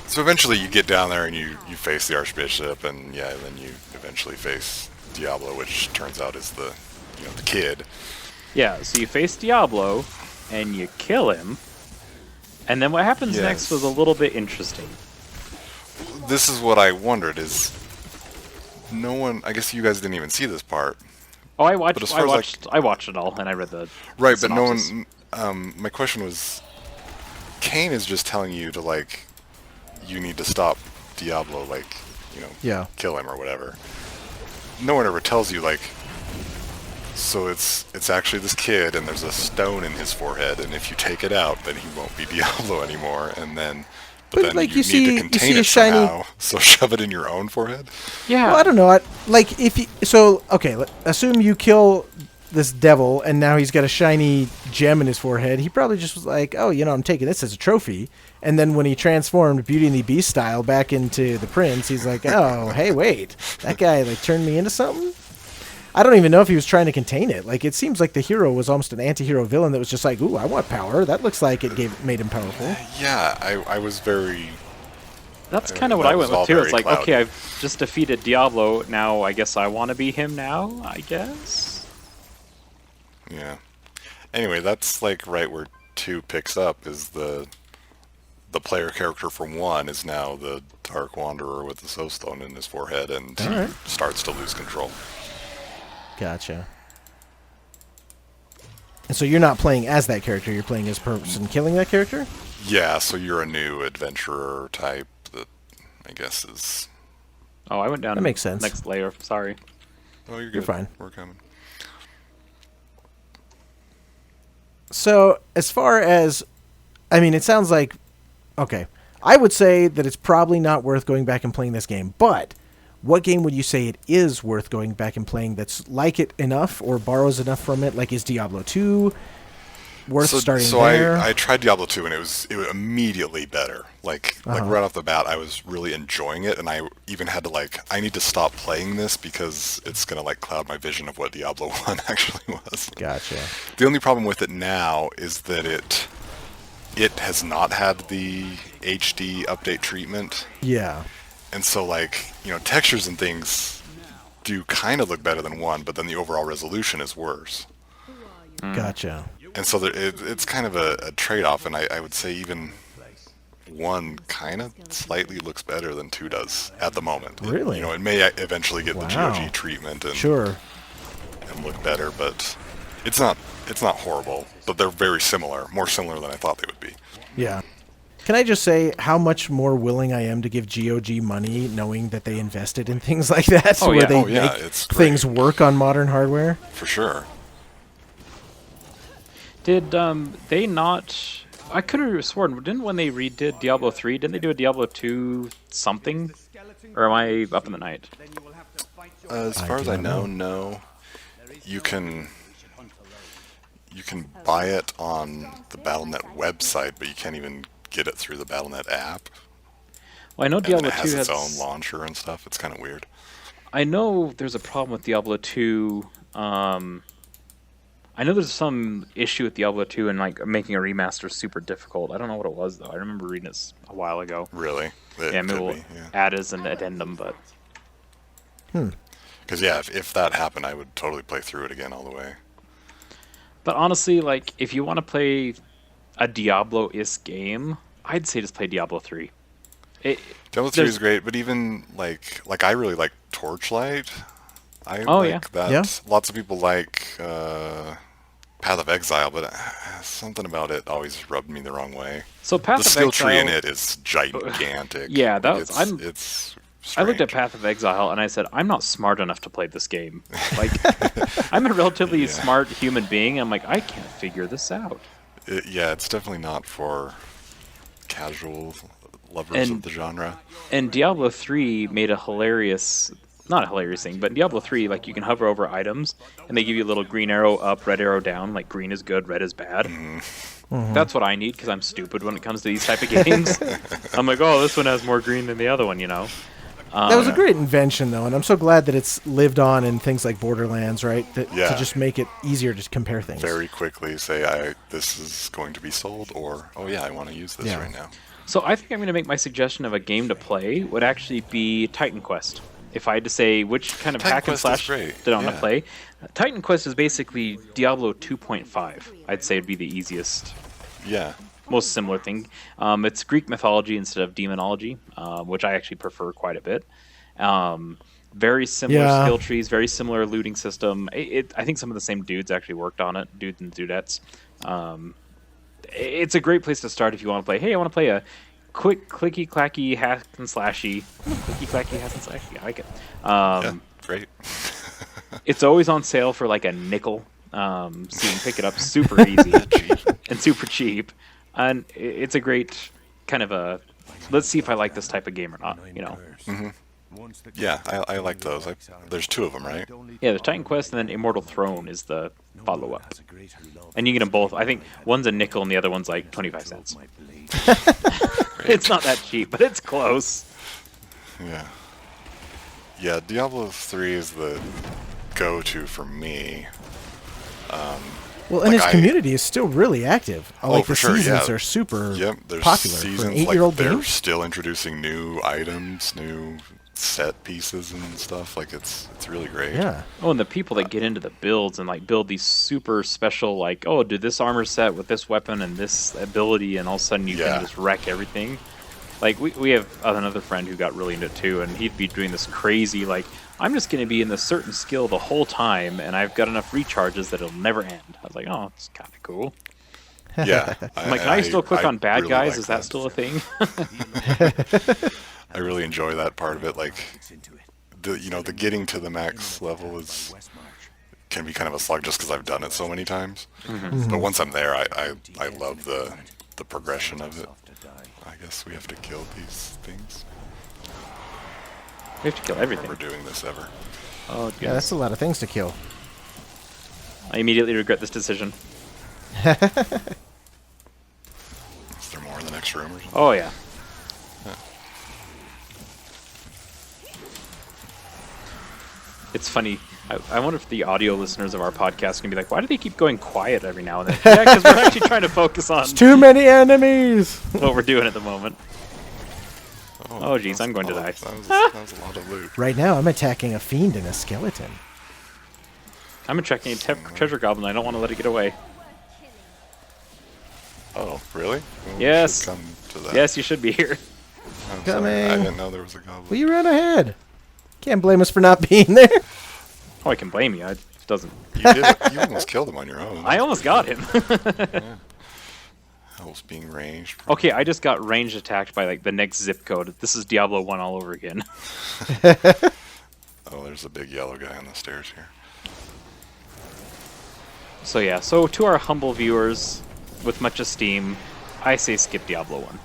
So eventually you get down there and you face the archbishop, and then you eventually face Diablo, which turns out is the kid.
Yeah, so you face Diablo, and you kill him, and then what happens
Yes.
next was a little bit interesting.
This is what I wondered, is no one, I guess you guys didn't even see this part.
Oh, I
But as
watched.
far as,
I watched it all, and I read the
Right, but no
synopsis.
one, my question was, Kane is just telling you to, like, you need to stop Diablo, like,
Yeah.
kill him or whatever. No one ever tells you, like, so it's actually this kid, and there's a stone in his forehead, and if you take it out, then he won't be Diablo anymore, and then... But then
like,
you
you
need
see-
to
you
contain
see a
it
shiny-
somehow, so shove it in your own forehead?
Yeah.
Well, I don't know. Like, if you... So, okay, assume you kill this devil, and now he's got a shiny gem in his forehead. He probably just was like, oh, I'm taking this as a trophy. And then when he transformed Beauty and the Beast style back into the prince, he's like, oh, hey, wait. That guy, like, turned me into something? I don't even know if he was trying to contain it. Like, it seems like the hero was almost an anti-hero villain that was just like, ooh, I want power. That looks like it made him powerful.
Yeah, I was very...
That's kind of what
that
I
was
went with
all
too.
very
It's like,
cloudy.
okay, I've just defeated Diablo. Now I guess I want to be him now. I guess.
Yeah. Anyway, that's like right where 2 picks up, is the player character from 1 is now the Dark Wanderer with the Soul Stone in his forehead, and he
Alright.
starts to lose control.
Gotcha. And so you're not playing as that character. You're playing as person killing that character?
Yeah, so you're a new adventurer type that I guess is...
Oh, I went down.
That makes sense.
Next layer. Sorry.
Oh, you're good.
You're fine.
We're coming.
So, as far as... I mean, it sounds like... Okay. I would say that it's probably not worth going back and playing this game, but what game would you say it is worth going back and playing that's like it enough or borrows enough from it? Like, is Diablo 2 worth starting there?
I tried Diablo 2, and it was immediately better. Like right off the bat, I was really enjoying it, and I even had to I need to stop playing this because it's gonna cloud my vision of what Diablo 1 actually was.
Gotcha.
The only problem with it now is that it has not had the HD update treatment,
Yeah.
and so textures and things do kind of look better than 1, but then the overall resolution is worse.
Gotcha.
And so it's kind of a trade-off, and I would say even 1 kind of slightly looks better than 2 does at the moment.
Really?
It may eventually get the
Wow.
GOG treatment and
Sure.
look better, but it's not horrible. But they're very similar, more similar than I thought they would be.
Yeah. Can I just say how much more willing I am to give GOG money knowing that they invested in things like that
Oh,
where
yeah.
they
Oh, yeah,
make
it's great.
things work on modern hardware?
For sure.
Did they not? I could have sworn, didn't when they redid Diablo 3, didn't they do a Diablo 2 something? Or am I up in the night?
As
I
far as
do
I
not
know,
know.
no. You can buy it on the Battle.net website, but you can't even get it through the Battle.net app.
Well, I know
And then
Diablo
it has
2
its own
has.
launcher and stuff. It's kind of weird.
I know there's a problem with Diablo 2. I know there's some issue with Diablo 2 and like making a remaster super difficult. I don't know what it was though. I remember reading this a while ago.
Really,
Yeah,
it
maybe
could
we'll
be. Yeah.
add as an addendum, but
Because yeah, if that happened, I would totally play through it again all the way.
honestly, like if you want to play a Diablo-ish game, I'd say just play Diablo 3. It,
Diablo 3 is great, but even like I really like Torchlight. I
Oh, yeah.
like that.
Yeah.
Lots of people like Path of Exile, but something about it always rubbed me the wrong way.
so Path
The
of
skill tree in
Exile.
it is gigantic.
Yeah, that
Like,
was- I'm-
it's
I looked at
strange.
Path of Exile and I said, I'm not smart enough to play this game. Like, I'm a relatively
Yeah.
smart human being. I'm like, I can't figure this out.
Yeah, it's definitely not for casual lovers
And-
of the genre.
And Diablo 3 made a hilarious, not a hilarious thing, but in Diablo 3, like you can hover over items and they give you a little green arrow up, red arrow down. Like green is good, red is bad. That's what I need because I'm stupid when it comes to these type of games. I'm like, oh, this one has more green than the other one, you know.
That was a
yeah.
great invention, though, and I'm so glad that it's lived on in things like Borderlands, right? That,
Yeah.
To just make it easier to compare things.
Very quickly say, this is going to be sold, or, oh yeah, I want to use this
Yeah.
right now.
So I think I'm going to make my suggestion of a game to play would actually be Titan Quest. If I had to say which kind of
Titan
hack and
Quest is
slash
great,
did I want to
yeah.
play, Titan Quest is basically Diablo 2.5. I'd say it'd be the easiest,
Yeah.
most similar thing. It's Greek mythology instead of demonology, which I actually prefer quite a bit. Very similar
Yeah.
skill trees, very similar looting system. I think some of the same dudes actually worked on it, dudes and dudettes. It's a great place to start if you want to play. Hey, I want to play a quick, clicky, clacky, hack and slashy. Clicky, clacky, hack and slashy. I like it.
Yeah, great.
It's always on sale for like a nickel, so you can pick it up super easy and super cheap. And it's a great kind of a let's see if I like this type of game or not. You know.
Yeah, I like those. There's two of them, right?
Yeah, there's Titan Quest and then Immortal Throne is the follow-up. And you get them both. I think one's a nickel and the other one's like 25 cents. It's not that cheap, but it's close.
Yeah. Yeah, Diablo 3 is the go-to for me.
Well, and
Like
his community is still really active. Like
for
the
sure,
seasons
yeah.
are super
Yep, there's
popular
seasons,
for an
like,
8-year-old
they're
game.
still introducing new items, new set pieces and stuff. Like, it's really great.
Yeah.
Oh, and the people that get into the builds and like build these super special, like, oh, do this armor set with this weapon and this ability, and all of a sudden you
Yeah.
can just wreck everything. Like we have another friend who got really into it too, and he'd be doing this crazy, like, I'm just going to be in this certain skill the whole time, and I've got enough recharges that it'll never end. I was like, oh, it's kind of cool.
Yeah.
I'm like, can I still click on bad
really
guys?
like
Is that still a thing?
I really enjoy that part of it. Like, the getting to the max level can be kind of a slog just because I've done it so many times. But once I'm there, I love the progression of it. I guess we have to kill these things.
We have to kill everything.
We're doing this ever.
Oh,
Yeah,
goodness.
that's a lot of things to kill.
I immediately regret this decision.
Is there more in the next room or something?
Oh, yeah. It's funny. I wonder if the audio listeners of our podcast can be like, why do they keep going quiet every now and then? Yeah, because we're actually trying to focus on
Too many enemies.
what we're doing at the moment. Oh, geez, I'm going to die.
That was a lot of loot.
Right now, I'm attacking a fiend and a skeleton.
I'm checking a treasure goblin. I don't want to let it get away.
Oh, really? Well, we
Yes.
should come to that.
Yes, you should be here.
I'm sorry,
Coming.
I didn't know there was a goblin.
Well, you ran ahead. Can't blame us for not being there.
Oh, I can blame you. It doesn't.
You did it. You almost killed him on your own.
I almost got him.
Elves being ranged.
Okay, I just got ranged attacked by like the next zip code. This is Diablo 1 all over again.
Oh, there's a big yellow guy on the stairs here.
So yeah, so to our humble viewers, with much esteem, I say skip Diablo 1.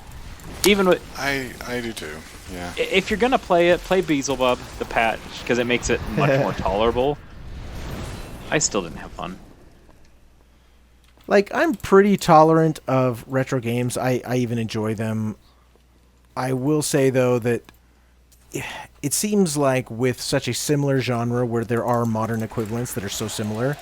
Even with
I do too. Yeah.
if you're gonna play it, play Beelzebub, the patch, because it makes it much more tolerable. I still didn't have fun.
Like, I'm pretty tolerant of retro games. I even enjoy them. I will say, though, that it seems like with such a similar genre where there are modern equivalents that are so similar,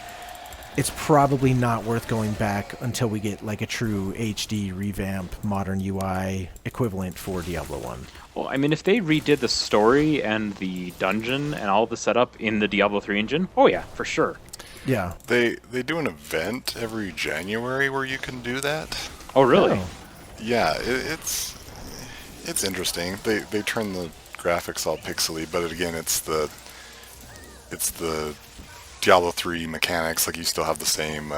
it's probably not worth going back until we get like a true HD revamp modern UI equivalent for Diablo 1.
Well, I mean, if they redid the story and the dungeon and all the setup in the Diablo 3 engine, oh yeah, for sure.
Yeah.
They do an event every January where you can do that.
Oh, really?
Oh.
Yeah, it's interesting. They turn the graphics all pixely, but again, it's the Diablo 3 mechanics. Like, you still have the same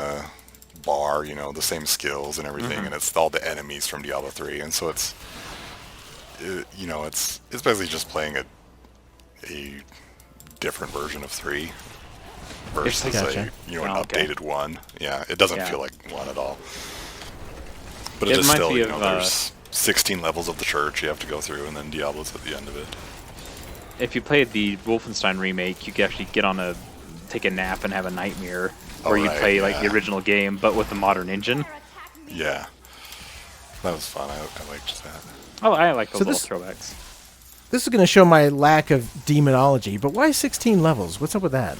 bar, you know, the same skills and everything, and it's all the enemies from Diablo 3, and so it's basically just playing a different version of 3 versus
Gotcha.
an
Okay.
updated 1. Yeah, it doesn't
Yeah.
feel like 1 at all. But
It
it is
reminds
still,
me
you
of,
know, there's 16 levels of the church you have to go through, and then Diablo's at the end of it.
If you played the Wolfenstein remake, you could actually take a nap and have a nightmare where you
right,
play like the
yeah.
original game, but with the modern engine.
Yeah. That was fun. I liked that.
Oh, I like those
So
little throwbacks.
This is going to show my lack of demonology, but why 16 levels? What's up with that?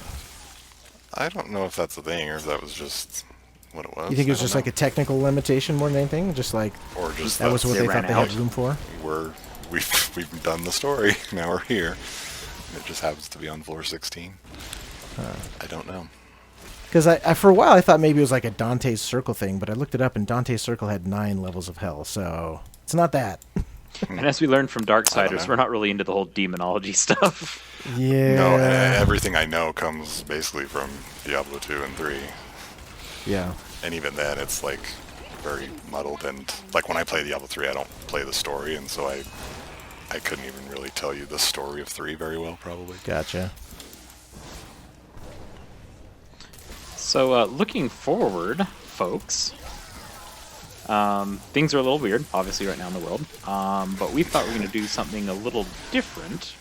I don't know if that's a thing or if that was just what it was.
You think it was just like a technical limitation more than anything? Just like
or just
that was what
they
they
ran
thought they had
out.
room for?
we've done the story. Now we're here. It just happens to be on floor 16. I don't know.
Because I for a while I thought maybe it was like a Dante's Circle thing, but I looked it up and Dante's Circle had 9 levels of hell, so it's not that.
And as we learned from Darksiders,
know.
we're not really into the whole demonology stuff.
Yeah.
No, everything I know comes basically from Diablo 2 and 3.
Yeah.
And even then, it's like very muddled. And like when I play Diablo 3, I don't play the story, and so I couldn't even really tell you the story of 3 very well, probably.
Gotcha.
So, looking forward, folks, things are a little weird, obviously, right now in the world. But we thought we were going to do something a little different.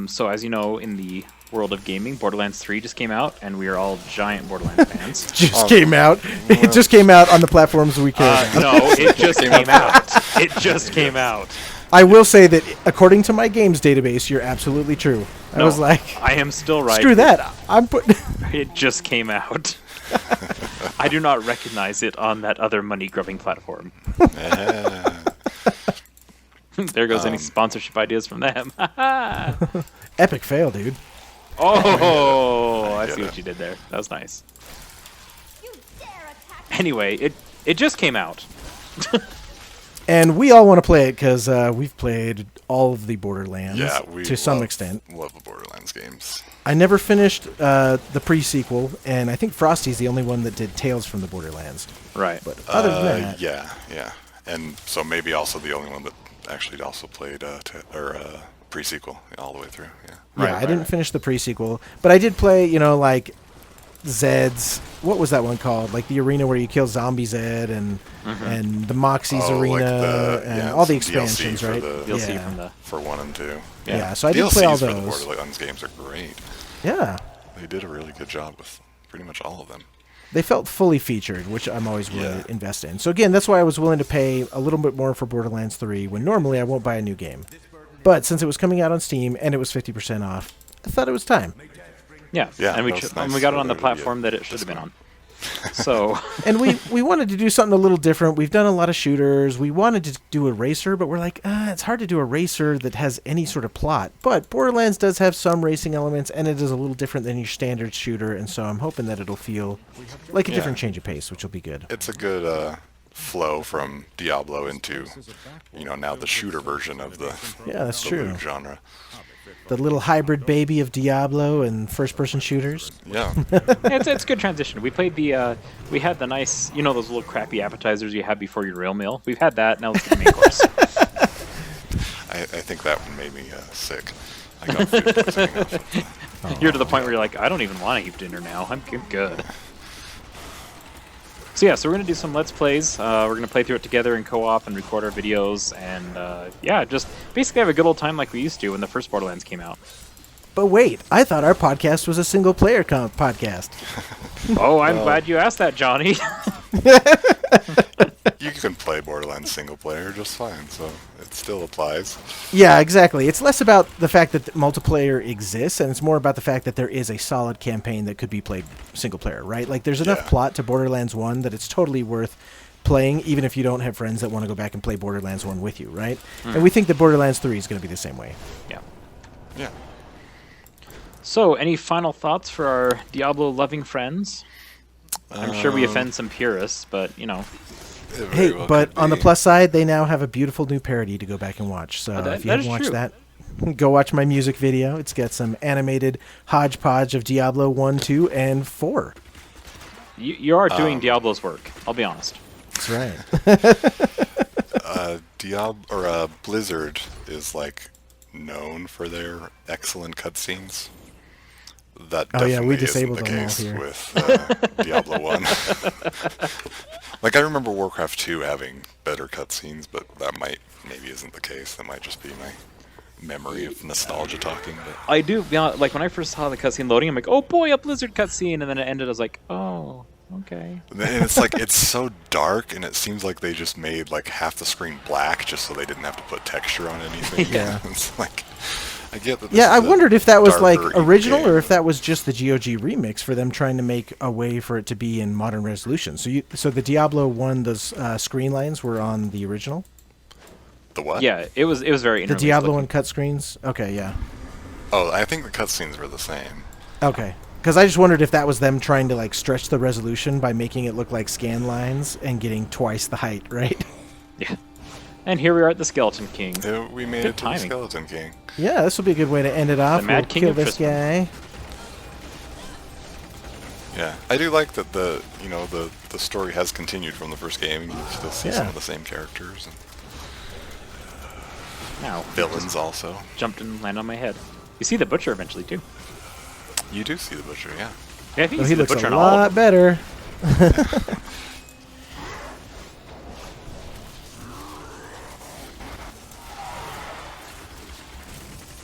So, as you know, in the world of gaming, Borderlands 3 just came out, and we are all giant Borderlands fans.
Just came out. It just came out on the platforms we care about.
No, it just came out. It just came out.
I will say that according to my games database, you're absolutely true. I
No,
was like,
I am still right.
screw that. I'm putting.
It just came out. I do not recognize it on that other money-grubbing platform. There goes any sponsorship ideas from them.
Epic fail, dude.
Oh, I
get
see
it.
what you did there. That was nice. Anyway, it just came out.
And we all want to play it because we've played all of the Borderlands
Yeah, we
to some extent.
love the Borderlands games.
I never finished the pre-sequel, and I think Frosty's the only one that did Tales from the Borderlands.
Right.
But other than that,
Yeah. And so maybe also the only one that actually also played pre-sequel all the way through. Yeah.
yeah, I didn't finish the pre-sequel, but I did play, like Zed's. What was that one called? Like the arena where you kill Zombie Zed and the Moxie's arena and all the
some DLC
expansions,
for
right?
DLC from the
For 1 and 2.
Yeah, so I did play
DLCs
all
for the
those.
Borderlands games are great.
Yeah,
They did a really good job with pretty much all of them.
they felt fully featured, which I'm always willing
Yeah.
to invest in. So again, that's why I was willing to pay a little bit more for Borderlands 3 when normally I won't buy a new game. But since it was coming out on Steam and it was 50% off, I thought it was time.
Yeah,
Yeah,
and we
that was
and
nice
we got it
of
on the
them to be
platform
a
that it should have been
discount.
on. So,
And we wanted to do something a little different. We've done a lot of shooters. We wanted to do a racer, but we're like, it's hard to do a racer that has any sort of plot. But Borderlands does have some racing elements, and it is a little different than your standard shooter, and so I'm hoping that it'll feel like a
Yeah.
different change of pace, which will be good.
It's a good flow from Diablo into, now the shooter version of the,
Yeah, that's
the
true.
loot genre.
The little hybrid baby of Diablo and first-person shooters.
Yeah.
it's a good transition. We played we had the nice, those little crappy appetizers you have before your real meal. We've had that, now let's get the main course.
I think that one made me sick. I got food poisoning off of
You're to the point where you're like, I don't even want to eat dinner now. I'm good. So yeah, so we're gonna do some Let's Plays. We're gonna play through it together in co-op and record our videos, and yeah, just basically have a good old time like we used to when the first Borderlands came out.
But wait, I thought our podcast was a single-player podcast.
Oh, I'm glad you asked that, Johnny.
You can play Borderlands single player just fine, so it still applies.
Yeah, exactly. It's less about the fact that the multiplayer exists, and it's more about the fact that there is a solid campaign that could be played single player, right? Like, there's enough plot to Borderlands 1 that it's totally worth playing, even if you don't have friends that want to go back and play Borderlands 1 with you, right? And we think that Borderlands 3 is going to be the same way.
Yeah.
Yeah.
So, any final thoughts for our Diablo-loving friends? I'm sure we offend some purists, but, you know.
It very
Hey,
well
but
could
on the
be.
plus side, they now have a beautiful new parody to go back and watch. So if you
that
haven't
is
watched
true.
that, go watch my music video. It's got some animated hodgepodge of Diablo 1, 2, and 4.
You are doing Diablo's work, I'll be honest.
That's right.
Blizzard is like known for their excellent cutscenes. That
Oh, yeah, we
definitely isn't
disabled
the
them all
case
here.
with Diablo 1. Like, I remember Warcraft 2 having better cutscenes, but that maybe isn't the case. That might just be my memory of nostalgia talking. But
I do, like, when I first saw the cutscene loading, I'm like, oh boy, a Blizzard cutscene, and then it ended, I was like, oh, okay.
and it's like, it's so dark, and it seems like they just made, like, half the screen black just so they didn't have to put texture on anything.
Yeah.
It's like, I get that this
Yeah, I
is a
wondered if that was like
darker
original
game.
or if that was just the GOG remix for them trying to make a way for it to be in modern resolution. So the Diablo 1, those screen lines were on the original?
The what?
Yeah, it was very
The
interlaced
Diablo
looking.
1 cut screens? Okay, yeah.
Oh, I think the cutscenes were the same.
Okay. Because I just wondered if that was them trying to like stretch the resolution by making it look like scan lines and getting twice the height, right?
Yeah. And here we are at the Skeleton King.
We made
Good
it to
timing.
the Skeleton King.
Yeah, this will be a good way to end it off.
The Mad
We'll
King
kill
of
this
Tristram.
guy.
Yeah, I do like that the story has continued from the first game. You still see some
Yeah.
of the same characters and
Now,
villains also.
jumped and landed on my head. You see the Butcher eventually, too.
You do see the butcher, yeah.
Yeah, I think
Oh,
you see
he
the
looks
Butcher
a
in all of
lot
them.
better.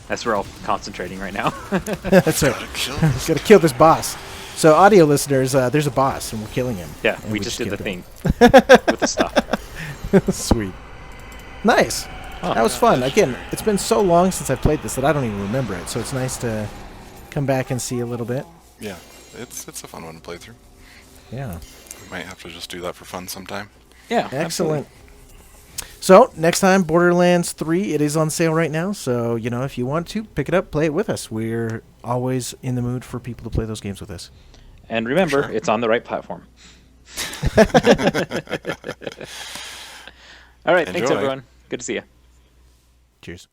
That's where I'm concentrating right now.
That's right.
Gotta kill
He's got to kill this boss. So, audio listeners, there's a boss, and we're killing him.
Yeah,
And
we just did the
killed him.
thing with the stuff.
Sweet. Nice.
Oh,
That was fun. Again, it's been so long since I've played this that I don't even remember it. So it's nice to come back and see a little bit.
Yeah, it's a fun one to play through.
Yeah.
We might have to just do that for fun sometime.
Yeah,
Excellent. So next time, Borderlands 3, it is on sale right now. So, if you want to, pick it up, play it with us. We're always in the mood for people to play those games with us.
And remember,
Sure.
it's on the right platform. All right, thanks
Enjoy.
everyone. Good to see you.
Cheers.